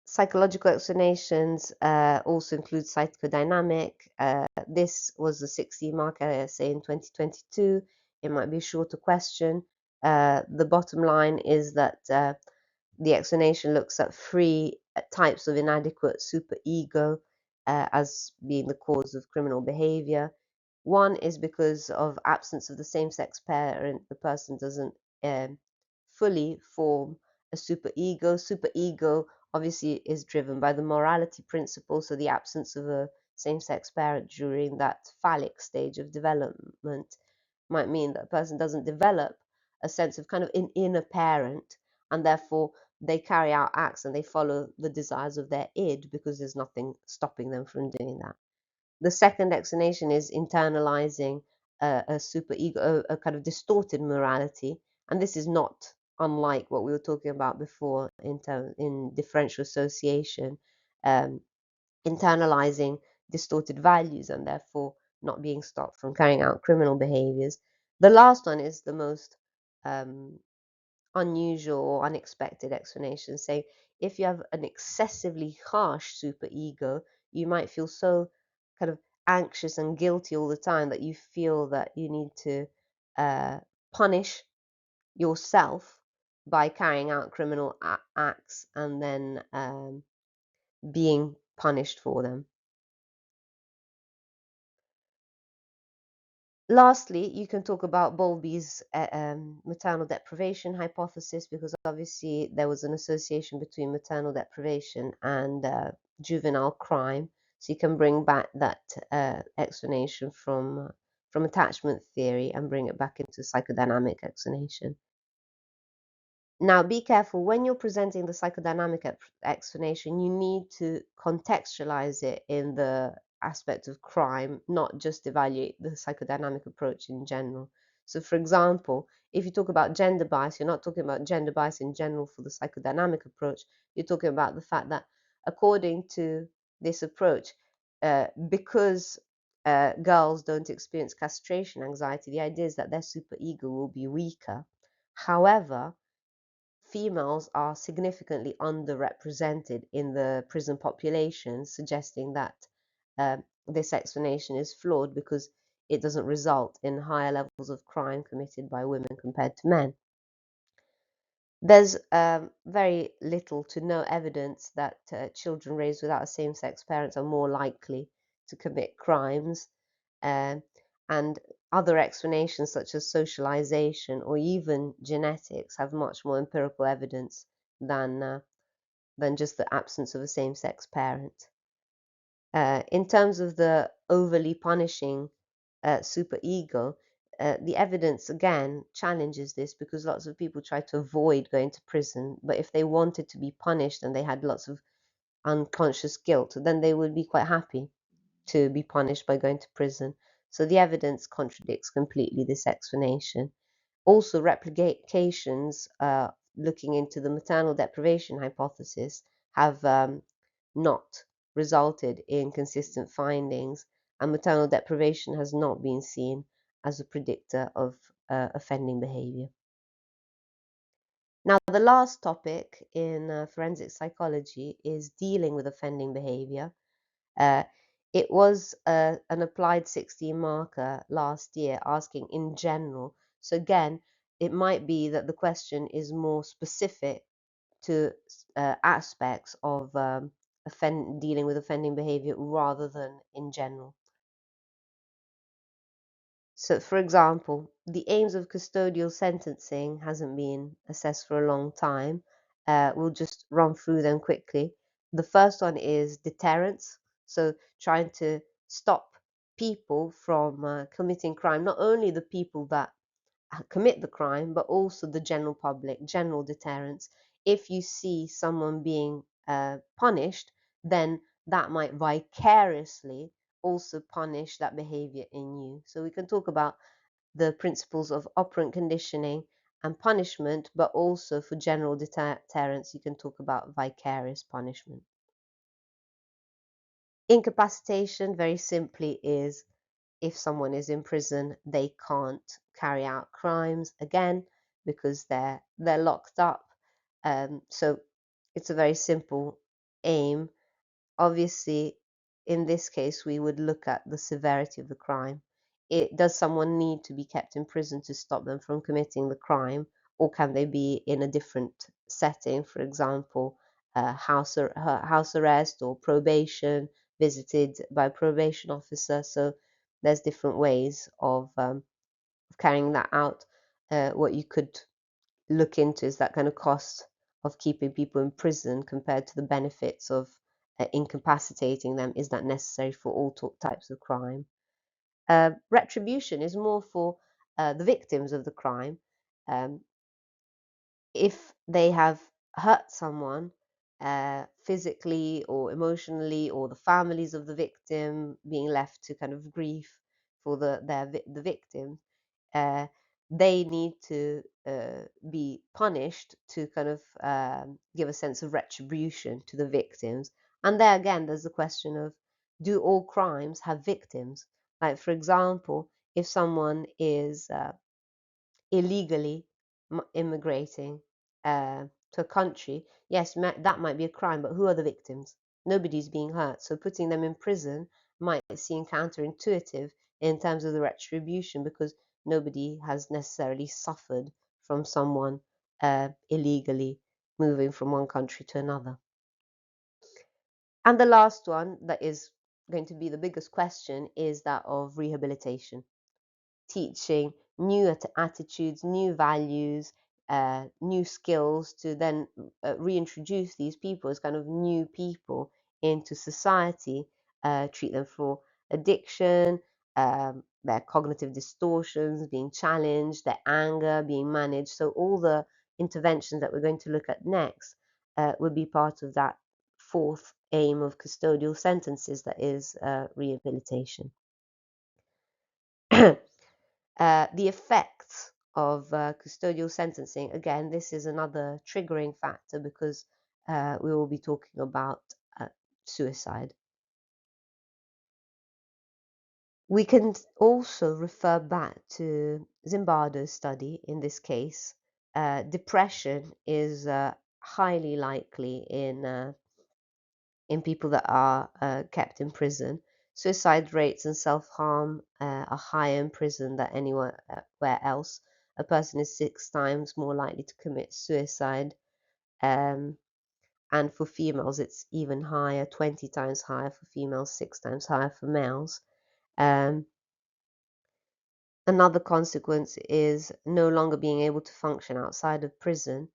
Psychological explanations also include psychodynamic. This was a 60-mark essay in 2022. It might be a shorter question. The bottom line is that the explanation looks at 3 types of inadequate superego as being the cause of criminal behavior. One is because of absence of the same-sex parent, the person doesn't fully form a superego. Superego obviously is driven by the morality principle, so the absence of a same-sex parent during that phallic stage of development might mean that a person doesn't develop a sense of kind of an inner parent, and therefore they carry out acts and they follow the desires of their id because there's nothing stopping them from doing that. The second explanation is internalizing a superego, a kind of distorted morality, and this is not unlike what we were talking about before in differential association, um, internalizing distorted values and therefore not being stopped from carrying out criminal behaviors. The last one is the most um, unusual or unexpected explanation, saying if you have an excessively harsh superego, you might feel so kind of anxious and guilty all the time that you feel that you need to uh, punish yourself by carrying out criminal acts and then being punished for them. Lastly, you can talk about Bowlby's maternal deprivation hypothesis, because obviously there was an association between maternal deprivation and juvenile crime. So you can bring back that explanation from attachment theory and bring it back into psychodynamic explanation. Now, be careful when you're presenting the psychodynamic explanation, you need to contextualize it in the aspect of crime, not just evaluate the psychodynamic approach in general. So, for example, if you talk about gender bias, you're not talking about gender bias in general for the psychodynamic approach. You're talking about the fact that, according to this approach, because girls don't experience castration anxiety, the idea is that their superego will be weaker. However, females are significantly underrepresented in the prison population, suggesting that this explanation is flawed because it doesn't result in higher levels of crime committed by women compared to men. There's very little to no evidence that children raised without a same-sex parent are more likely to commit crimes, um, and other explanations such as socialization or even genetics have much more empirical evidence than just the absence of a same-sex parent. In terms of the overly punishing super ego, the evidence again challenges this, because lots of people try to avoid going to prison. But if they wanted to be punished and they had lots of unconscious guilt, then they would be quite happy to be punished by going to prison. So the evidence contradicts completely this explanation. Also, replications looking into the maternal deprivation hypothesis have not resulted in consistent findings, and maternal deprivation has not been seen as a predictor of offending behavior. Now, the last topic in forensic psychology is dealing with offending behavior. Uh, it was an applied 16 marker last year asking in general. So again, it might be that the question is more specific to aspects of dealing with offending behavior rather than in general. So, for example, the aims of custodial sentencing hasn't been assessed for a long time. We'll just run through them quickly. The first one is deterrence, so trying to stop people from committing crime, not only the people that commit the crime, but also the general public, general deterrence. If you see someone being punished, then that might vicariously also punish that behavior in you. So we can talk about the principles of operant conditioning and punishment, but also for general deterrence, you can talk about vicarious punishment. Incapacitation, very simply, is if someone is in prison, they can't carry out crimes again because they're locked up. So it's a very simple aim. Obviously, in this case, we would look at the severity of the crime. Does someone need to be kept in prison to stop them from committing the crime, or can they be in a different setting, for example, house arrest or probation, visited by a probation officer? So there's different ways of carrying that out. What you could look into is that kind of cost of keeping people in prison compared to the benefits of incapacitating them. Is that necessary for all types of crime? Retribution is more for the victims of the crime. Um, if they have hurt someone physically or emotionally, or the families of the victim being left to kind of grief for the victim, uh, they need to be punished to kind of give a sense of retribution to the victims. And there again, there's the question of, do all crimes have victims? Like, for example, if someone is illegally immigrating to a country, yes, that might be a crime, but who are the victims? Nobody's being hurt. So putting them in prison might seem counterintuitive in terms of the retribution, because nobody has necessarily suffered from someone illegally moving from one country to another. And the last one, that is going to be the biggest question, is that of rehabilitation. Teaching new attitudes, new values, new skills to then reintroduce these people as kind of new people into society, treat them for addiction, their cognitive distortions being challenged, their anger being managed. So all the interventions that we're going to look at next would be part of that fourth aim of custodial sentences, that is rehabilitation. The effects of custodial sentencing, again, this is another triggering factor, because we will be talking about suicide. We can also refer back to Zimbardo's study in this case. Depression is highly likely in people that are kept in prison. Suicide rates and self-harm are higher in prison than anywhere else. A person is 6 times more likely to commit suicide. And for females, it's even higher, 20 times higher for females, 6 times higher for males. Another consequence is no longer being able to function outside of prison.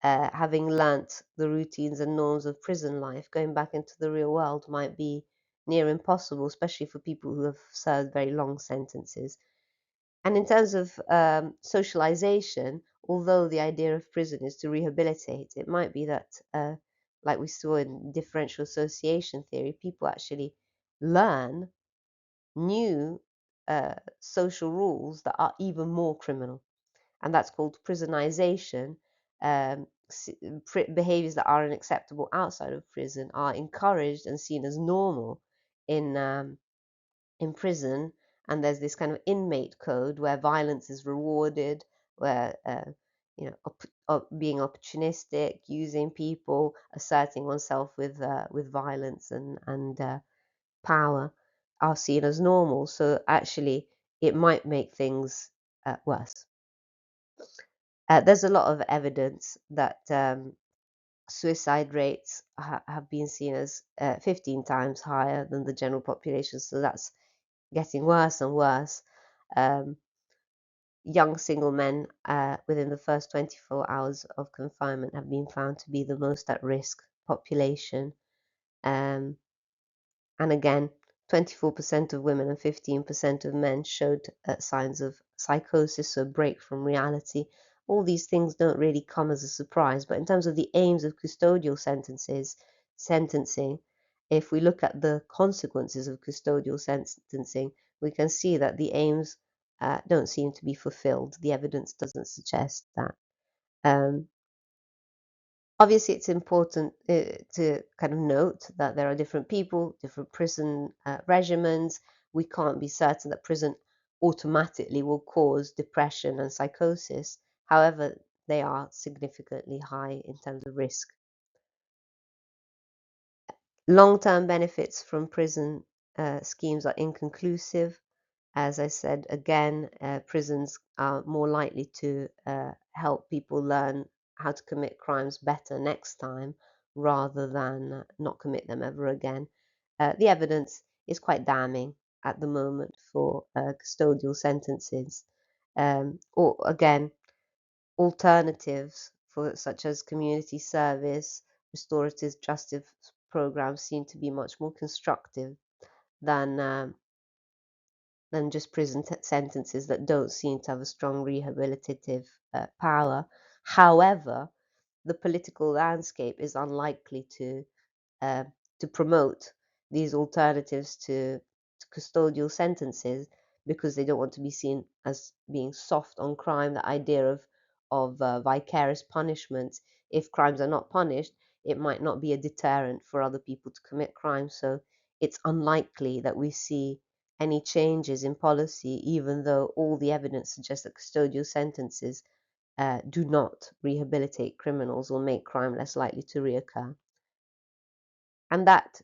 Having learnt the routines and norms of prison life, going back into the real world might be near impossible, especially for people who have served very long sentences. And in terms of socialization, although the idea of prison is to rehabilitate, it might be that, like we saw in differential association theory, people actually learn new social rules that are even more criminal. And that's called prisonization. Um, Behaviors that are unacceptable outside of prison are encouraged and seen as normal in prison, and there's this kind of inmate code where violence is rewarded, where being opportunistic, using people, asserting oneself with violence and power are seen as normal. So actually, it might make things worse. There's a lot of evidence that suicide rates have been seen as 15 times higher than the general population. So that's getting worse and worse. Um, Young single men within the first 24 hours of confinement have been found to be the most at risk population. Um, and again, 24% of women and 15% of men showed signs of psychosis, so break from reality. All these things don't really come as a surprise, but in terms of the aims of custodial sentencing, if we look at the consequences of custodial sentencing, we can see that the aims don't seem to be fulfilled. The evidence doesn't suggest that. Um, Obviously, it's important to kind of note that there are different people, different prison regimens. We can't be certain that prison automatically will cause depression and psychosis. However, they are significantly high in terms of risk. Long-term benefits from prison schemes are inconclusive. As I said, again, prisons are more likely to help people learn how to commit crimes better next time rather than not commit them ever again. The evidence is quite damning at the moment for custodial sentences. Or again, alternatives for such as community service, restorative justice programs seem to be much more constructive than just prison sentences that don't seem to have a strong rehabilitative power. However, the political landscape is unlikely uh, to promote these alternatives to custodial sentences because they don't want to be seen as being soft on crime. The idea of vicarious punishment, if crimes are not punished, it might not be a deterrent for other people to commit crimes. So it's unlikely that we see any changes in policy, even though all the evidence suggests that custodial sentences do not rehabilitate criminals or make crime less likely to reoccur. And that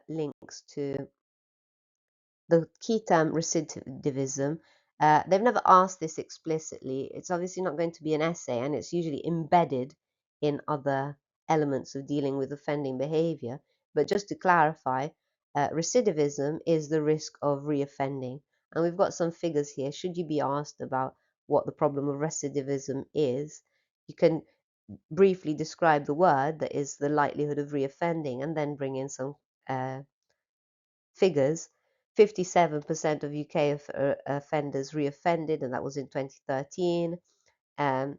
links to the key term recidivism. They've never asked this explicitly. It's obviously not going to be an essay, and it's usually embedded in other elements of dealing with offending behavior. But just to clarify, recidivism is the risk of reoffending. And we've got some figures here. Should you be asked about what the problem of recidivism is, you can briefly describe the word, that is the likelihood of reoffending, and then bring in some figures. 57% of UK offenders reoffended, and that was in 2013. Um,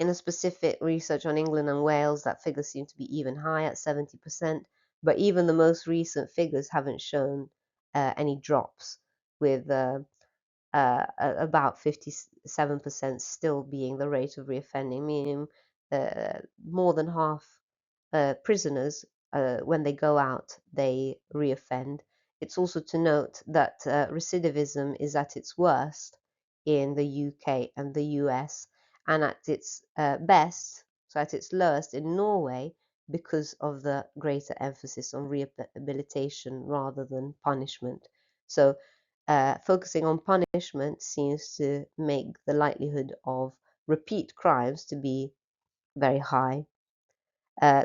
in a specific research on England and Wales, that figure seemed to be even higher at 70%. But even the most recent figures haven't shown any drops, with about 57% still being the rate of reoffending, meaning more than half prisoners, when they go out, they reoffend. It's also to note that recidivism is at its worst in the UK and the US, and at its best, so at its lowest in Norway, because of the greater emphasis on rehabilitation rather than punishment. So focusing on punishment seems to make the likelihood of repeat crimes to be very high.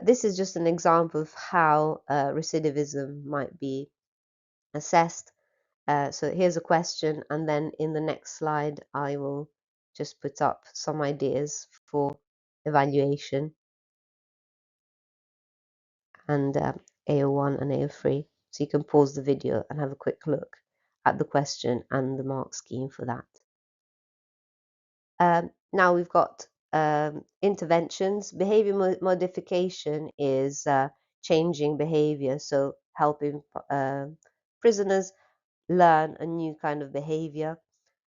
This is just an example of how recidivism might be assessed. So here's a question, and then in the next slide, I will just put up some ideas for evaluation and AO1 and AO3. So you can pause the video and have a quick look at the question and the mark scheme for that. Now we've got interventions. Behavior modification is changing behavior, so helping prisoners learn a new kind of behavior,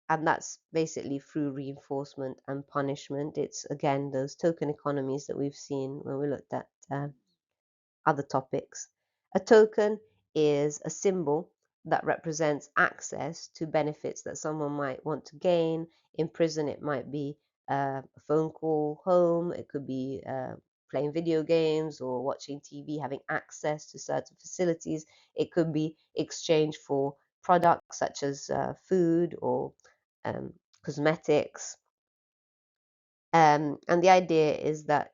and that's basically through reinforcement and punishment. It's again those token economies that we've seen when we looked at other topics. A token is a symbol that represents access to benefits that someone might want to gain. In prison, it might be a phone call home, it could be playing video games or watching TV, having access to certain facilities. It could be exchange for products such as food or um, cosmetics. And the idea is that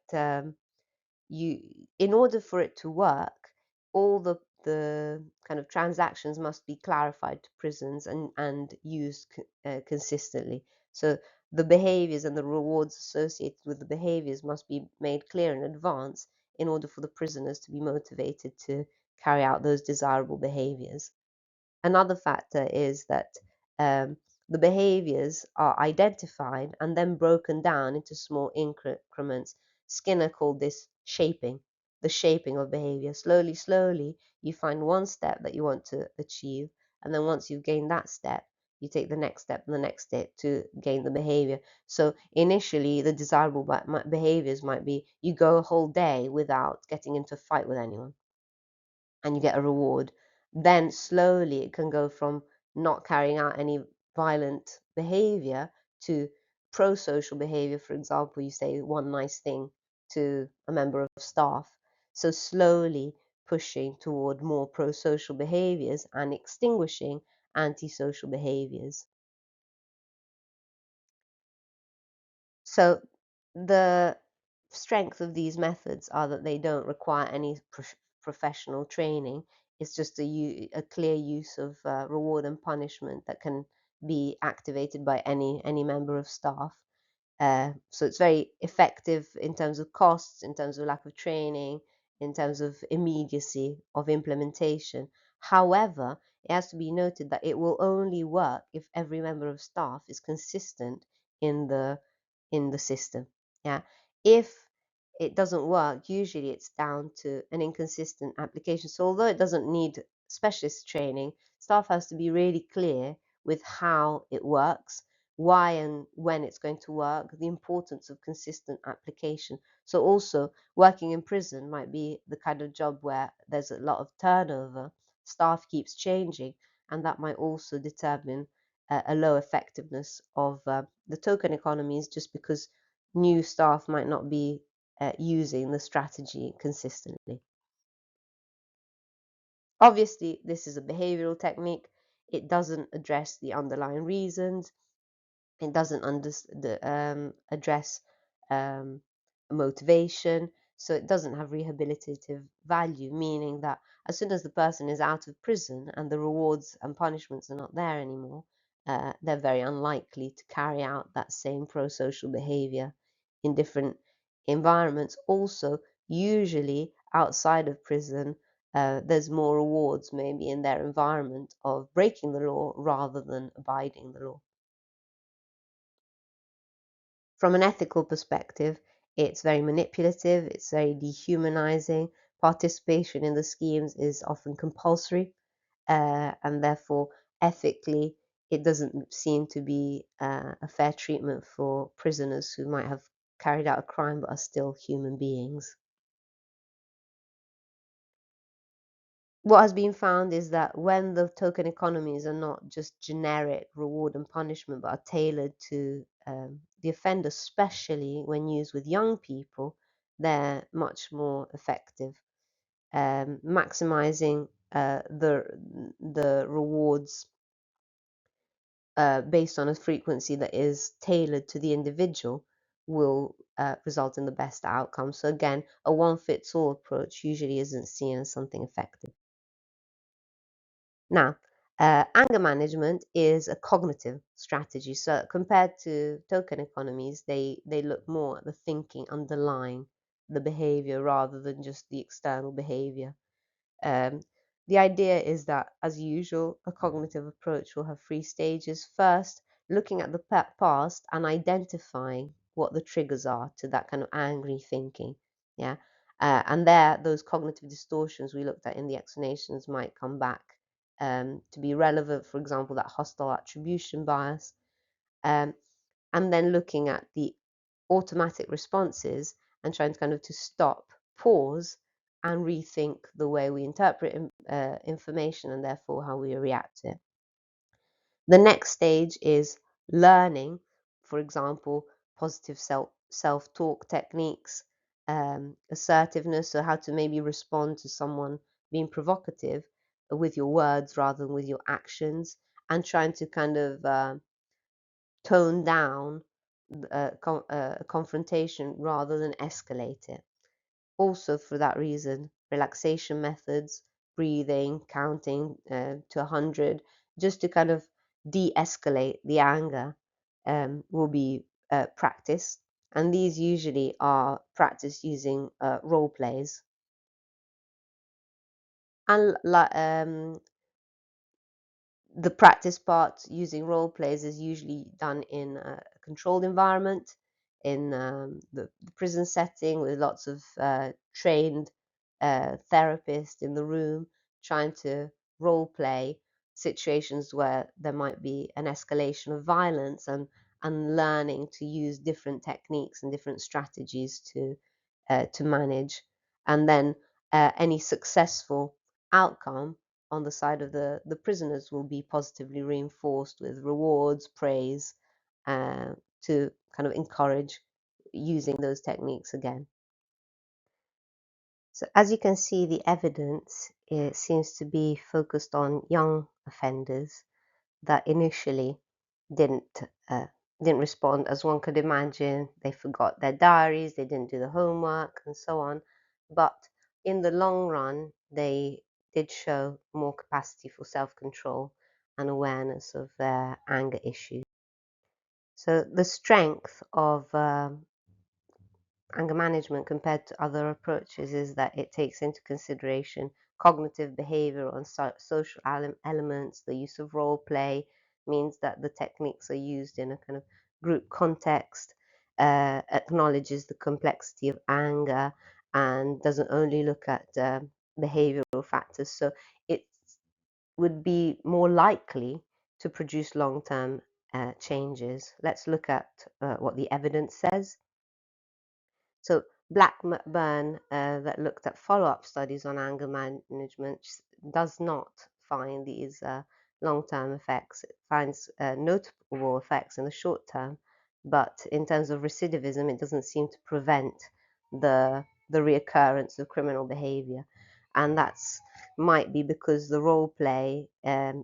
you in order for it to work, all the kind of transactions must be clarified to prisons and used consistently. So the behaviors and the rewards associated with the behaviors must be made clear in advance in order for the prisoners to be motivated to carry out those desirable behaviors. Another factor is that um, the behaviors are identified and then broken down into small increments. Skinner called this shaping, the shaping of behavior. Slowly, slowly, you find one step that you want to achieve, and then once you've gained that step, you take the next step and the next step to gain the behavior. So initially, the desirable behaviors might be you go a whole day without getting into a fight with anyone and you get a reward. Then slowly it can go from not carrying out any violent behavior to pro-social behavior. For example, you say one nice thing to a member of staff. So slowly pushing toward more pro-social behaviors and extinguishing anti-social behaviors. So the strength of these methods are that they don't require any professional training. It's just a clear use of reward and punishment that can be activated by any member of staff. So it's very effective in terms of costs, in terms of lack of training, in terms of immediacy of implementation. However, it has to be noted that it will only work if every member of staff is consistent in the system. Yeah. If it doesn't work, usually it's down to an inconsistent application. So although it doesn't need specialist training, staff has to be really clear with how it works, why and when it's going to work, the importance of consistent application. So also working in prison might be the kind of job where there's a lot of turnover, staff keeps changing, and that might also determine a low effectiveness of the token economies just because new staff might not be using the strategy consistently. Obviously, this is a behavioral technique. It doesn't address the underlying reasons. It doesn't address um, motivation, so it doesn't have rehabilitative value, meaning that as soon as the person is out of prison and the rewards and punishments are not there anymore, they're very unlikely to carry out that same pro-social behavior in different environments. Also, usually outside of prison, there's more rewards maybe in their environment of breaking the law rather than abiding the law. From an ethical perspective, it's very manipulative, it's very dehumanizing. Participation in the schemes is often compulsory, and therefore, ethically, it doesn't seem to be a fair treatment for prisoners who might have carried out a crime but are still human beings. What has been found is that when the token economies are not just generic reward and punishment, but are tailored to the offender, especially when used with young people, they're much more effective. Maximizing the rewards based on a frequency that is tailored to the individual will result in the best outcome. So again, a one-fits-all approach usually isn't seen as something effective. Now, anger management is a cognitive strategy. So compared to token economies, they look more at the thinking underlying the behavior rather than just the external behavior. Um, The idea is that, as usual, a cognitive approach will have three stages. First, looking at the past and identifying what the triggers are to that kind of angry thinking. Yeah. And there, those cognitive distortions we looked at in the explanations might come back to be relevant. For example, that hostile attribution bias. Um, and then looking at the automatic responses and trying to kind of to stop, pause, and rethink the way we interpret information and therefore how we react to it. The next stage is learning, for example, positive self-talk techniques, assertiveness, so how to maybe respond to someone being provocative with your words rather than with your actions, and trying to kind of tone down a confrontation rather than escalate it. Also, for that reason, relaxation methods, breathing, counting to 100, just to kind of de escalate the anger, will be practiced. And these usually are practiced using role plays. And the practice part using role plays is usually done in a controlled environment, in the prison setting with lots of trained therapists in the room trying to role play situations where there might be an escalation of violence, and learning to use different techniques and different strategies to manage. And then any successful outcome on the side of the prisoners will be positively reinforced with rewards, praise, to kind of encourage using those techniques again. So as you can see, the evidence, it seems to be focused on young offenders that initially didn't uh, didn't respond as one could imagine. They forgot their diaries, they didn't do the homework, and so on. But in the long run, they did show more capacity for self-control and awareness of their anger issues. So the strength of anger management compared to other approaches is that it takes into consideration cognitive behavioral and social elements. The use of role play means that the techniques are used in a kind of group context, acknowledges the complexity of anger, and doesn't only look at behavioral factors. So it would be more likely to produce long-term changes. Let's look at what the evidence says. So Blackburn, that looked at follow-up studies on anger management, does not find these long-term effects. It finds notable effects in the short term, but in terms of recidivism, it doesn't seem to prevent the reoccurrence of criminal behavior, and that's might be because the role play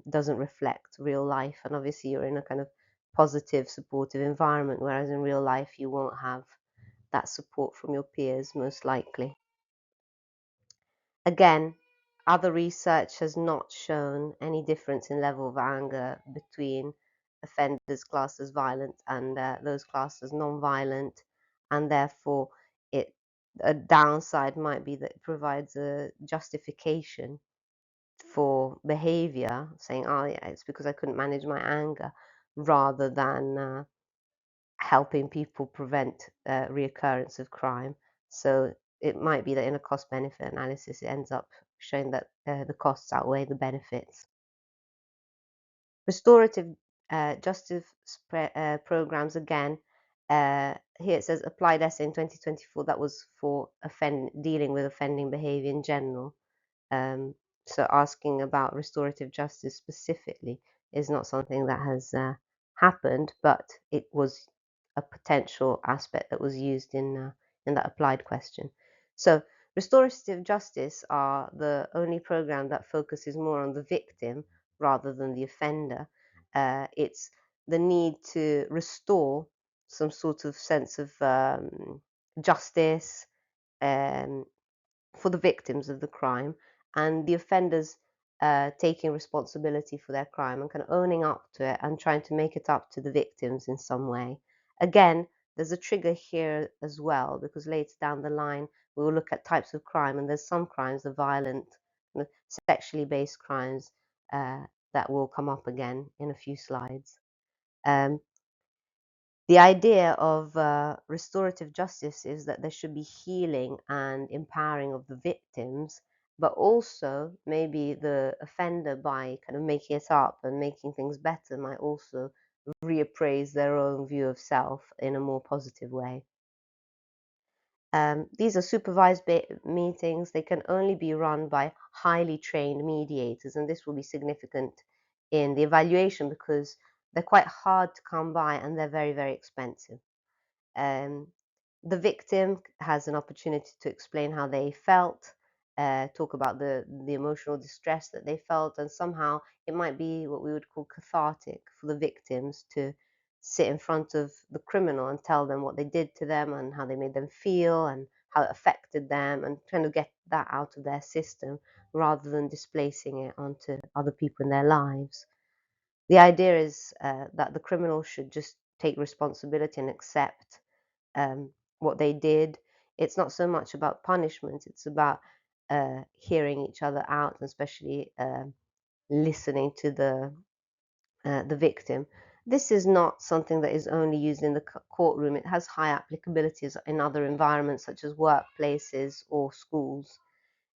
doesn't reflect real life, and obviously you're in a kind of positive, supportive environment, whereas in real life you won't have that support from your peers, most likely. Again, other research has not shown any difference in level of anger between offenders classed as violent and those classed as non-violent, and therefore it a downside might be that it provides a justification for behavior, saying, oh yeah, it's because I couldn't manage my anger, rather than helping people prevent reoccurrence of crime. So it might be that in a cost benefit analysis, it ends up showing that the costs outweigh the benefits. Restorative justice programs, again, here it says applied essay in 2024, that was for dealing with offending behavior in general. Um, so asking about restorative justice specifically is not something that has happened, but it was a potential aspect that was used in that applied question. So restorative justice are the only program that focuses more on the victim rather than the offender. It's the need to restore some sort of sense of justice, um, for the victims of the crime, and the offenders taking responsibility for their crime and kind of owning up to it and trying to make it up to the victims in some way. Again, there's a trigger here as well, because later down the line we will look at types of crime, and there's some crimes, the violent sexually based crimes that will come up again in a few slides. Um, the idea of restorative justice is that there should be healing and empowering of the victims, but also maybe the offender, by kind of making it up and making things better, might also reappraise their own view of self in a more positive way. These are supervised meetings. They can only be run by highly trained mediators, and this will be significant in the evaluation because they're quite hard to come by and they're very, very expensive. Um, the victim has an opportunity to explain how they felt, talk about the emotional distress that they felt, and somehow it might be what we would call cathartic for the victims to sit in front of the criminal and tell them what they did to them and how they made them feel and how it affected them, and trying to get that out of their system rather than displacing it onto other people in their lives. The idea is that the criminal should just take responsibility and accept what they did. It's not so much about punishment, it's about hearing each other out, and especially listening to the victim. This is not something that is only used in the courtroom. It has high applicabilities in other environments such as workplaces or schools.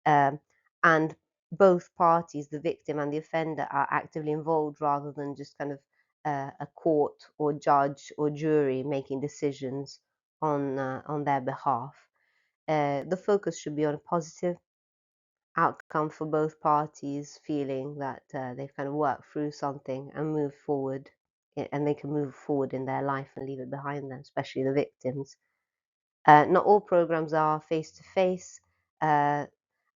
Um, and both parties, the victim and the offender, are actively involved rather than just kind of a court or judge or jury making decisions on their behalf. The focus should be on a positive outcome for both parties, feeling that they've kind of worked through something and moved forward, and they can move forward in their life and leave it behind them, especially the victims. Not all programs are face to face,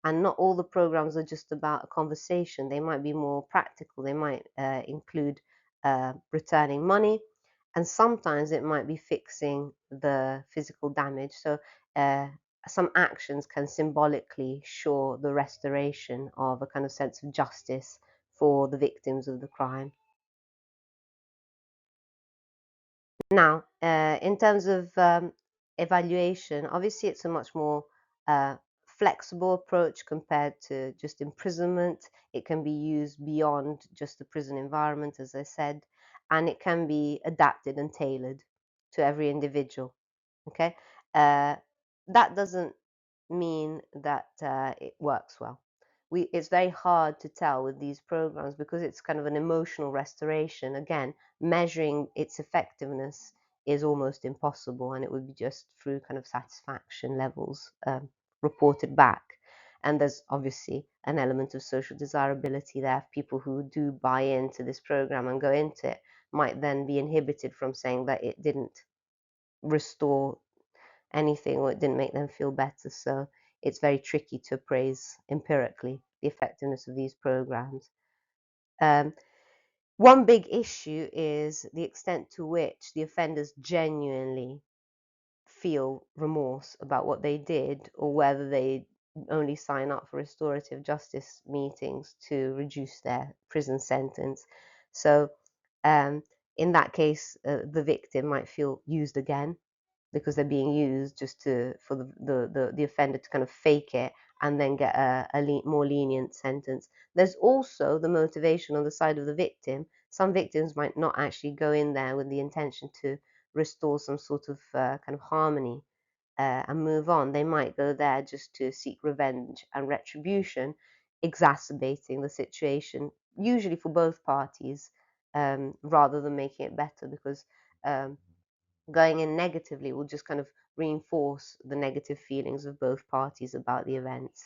and not all the programs are just about a conversation. They might be more practical. They might include returning money, and sometimes it might be fixing the physical damage. So, uh, some actions can symbolically show the restoration of a kind of sense of justice for the victims of the crime. Now, in terms of evaluation, obviously it's a much more uh, flexible approach compared to just imprisonment. It can be used beyond just the prison environment, as I said, and it can be adapted and tailored to every individual. Okay, uh, that doesn't mean that it works well. It's very hard to tell with these programs because it's kind of an emotional restoration. Again, measuring its effectiveness is almost impossible, and it would be just through kind of satisfaction levels reported back. And there's obviously an element of social desirability there. People who do buy into this program and go into it might then be inhibited from saying that it didn't restore anything or it didn't make them feel better. So it's very tricky to appraise empirically the effectiveness of these programs. Um, one big issue is the extent to which the offenders genuinely feel remorse about what they did, or whether they only sign up for restorative justice meetings to reduce their prison sentence. So, um, in that case, the victim might feel used again because they're being used just to for the offender to kind of fake it and then get a more lenient sentence. There's also the motivation on the side of the victim. Some victims might not actually go in there with the intention to restore some sort of kind of harmony and move on. They might go there just to seek revenge and retribution, exacerbating the situation, usually for both parties, rather than making it better, because um, going in negatively will just kind of reinforce the negative feelings of both parties about the events.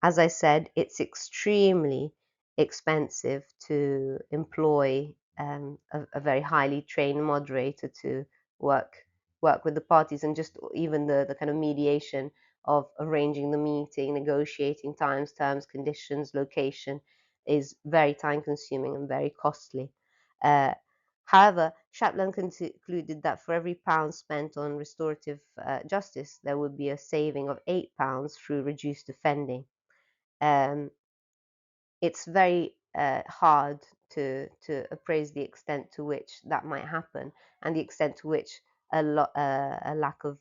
As I said, it's extremely expensive to employ a very highly trained moderator to work work with the parties, and just even the kind of mediation of arranging the meeting, negotiating times, terms, conditions, location is very time consuming and very costly. Uh, However, Shapland concluded that for every pound spent on restorative justice, there would be a saving of £8 through reduced offending. Um, it's very hard to appraise the extent to which that might happen, and the extent to which a lack of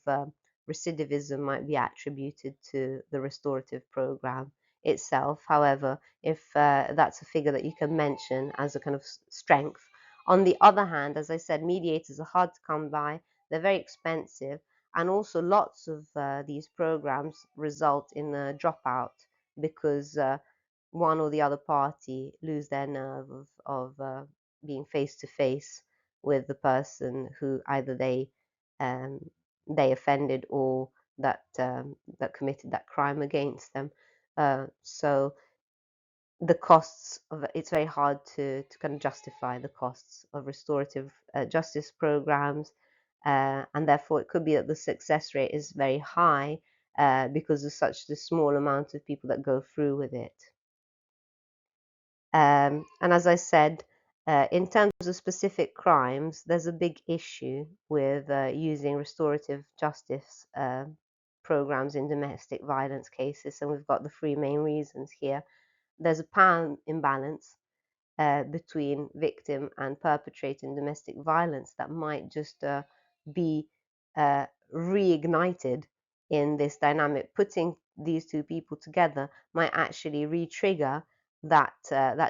recidivism might be attributed to the restorative program itself. However, if that's a figure that you can mention as a kind of strength. On the other hand, as I said, mediators are hard to come by, they're very expensive, and also lots of these programs result in a dropout because one or the other party lose their nerve of being face to face with the person who either um, they offended or that committed that crime against them. So the costs of it's very hard to kind of justify the costs of restorative justice programs, and therefore it could be that the success rate is very high because of such the small amount of people that go through with it. And as I said, in terms of specific crimes, there's a big issue with using restorative justice programs in domestic violence cases, and we've got the three main reasons here. There's a power imbalance between victim and perpetrator in domestic violence that might just be reignited in this dynamic. Putting these two people together might actually re-trigger that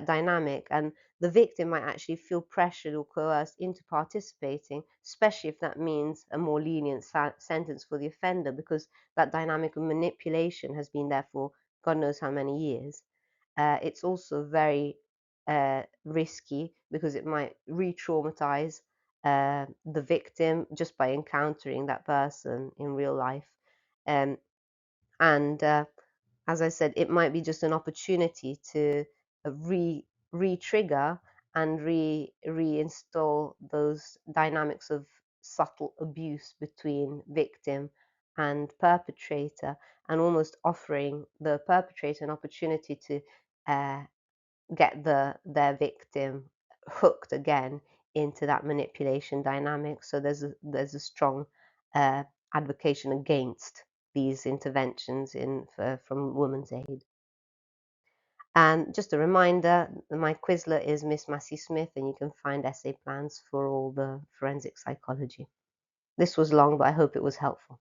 dynamic, and the victim might actually feel pressured or coerced into participating, especially if that means a more lenient sentence for the offender, because that dynamic of manipulation has been there for God knows how many years. It's also very risky because it might re-traumatize the victim just by encountering that person in real life. Um, and as I said, it might be just an opportunity to re-trigger and reinstall those dynamics of subtle abuse between victim and perpetrator, and almost offering the perpetrator an opportunity to uh, get their victim hooked again into that manipulation dynamic. So there's a strong uh, advocation against these interventions from Women's Aid. And just a reminder, my Quizlet is Miss Massey-Smith, and you can find essay plans for all the forensic psychology. This was long, but I hope it was helpful.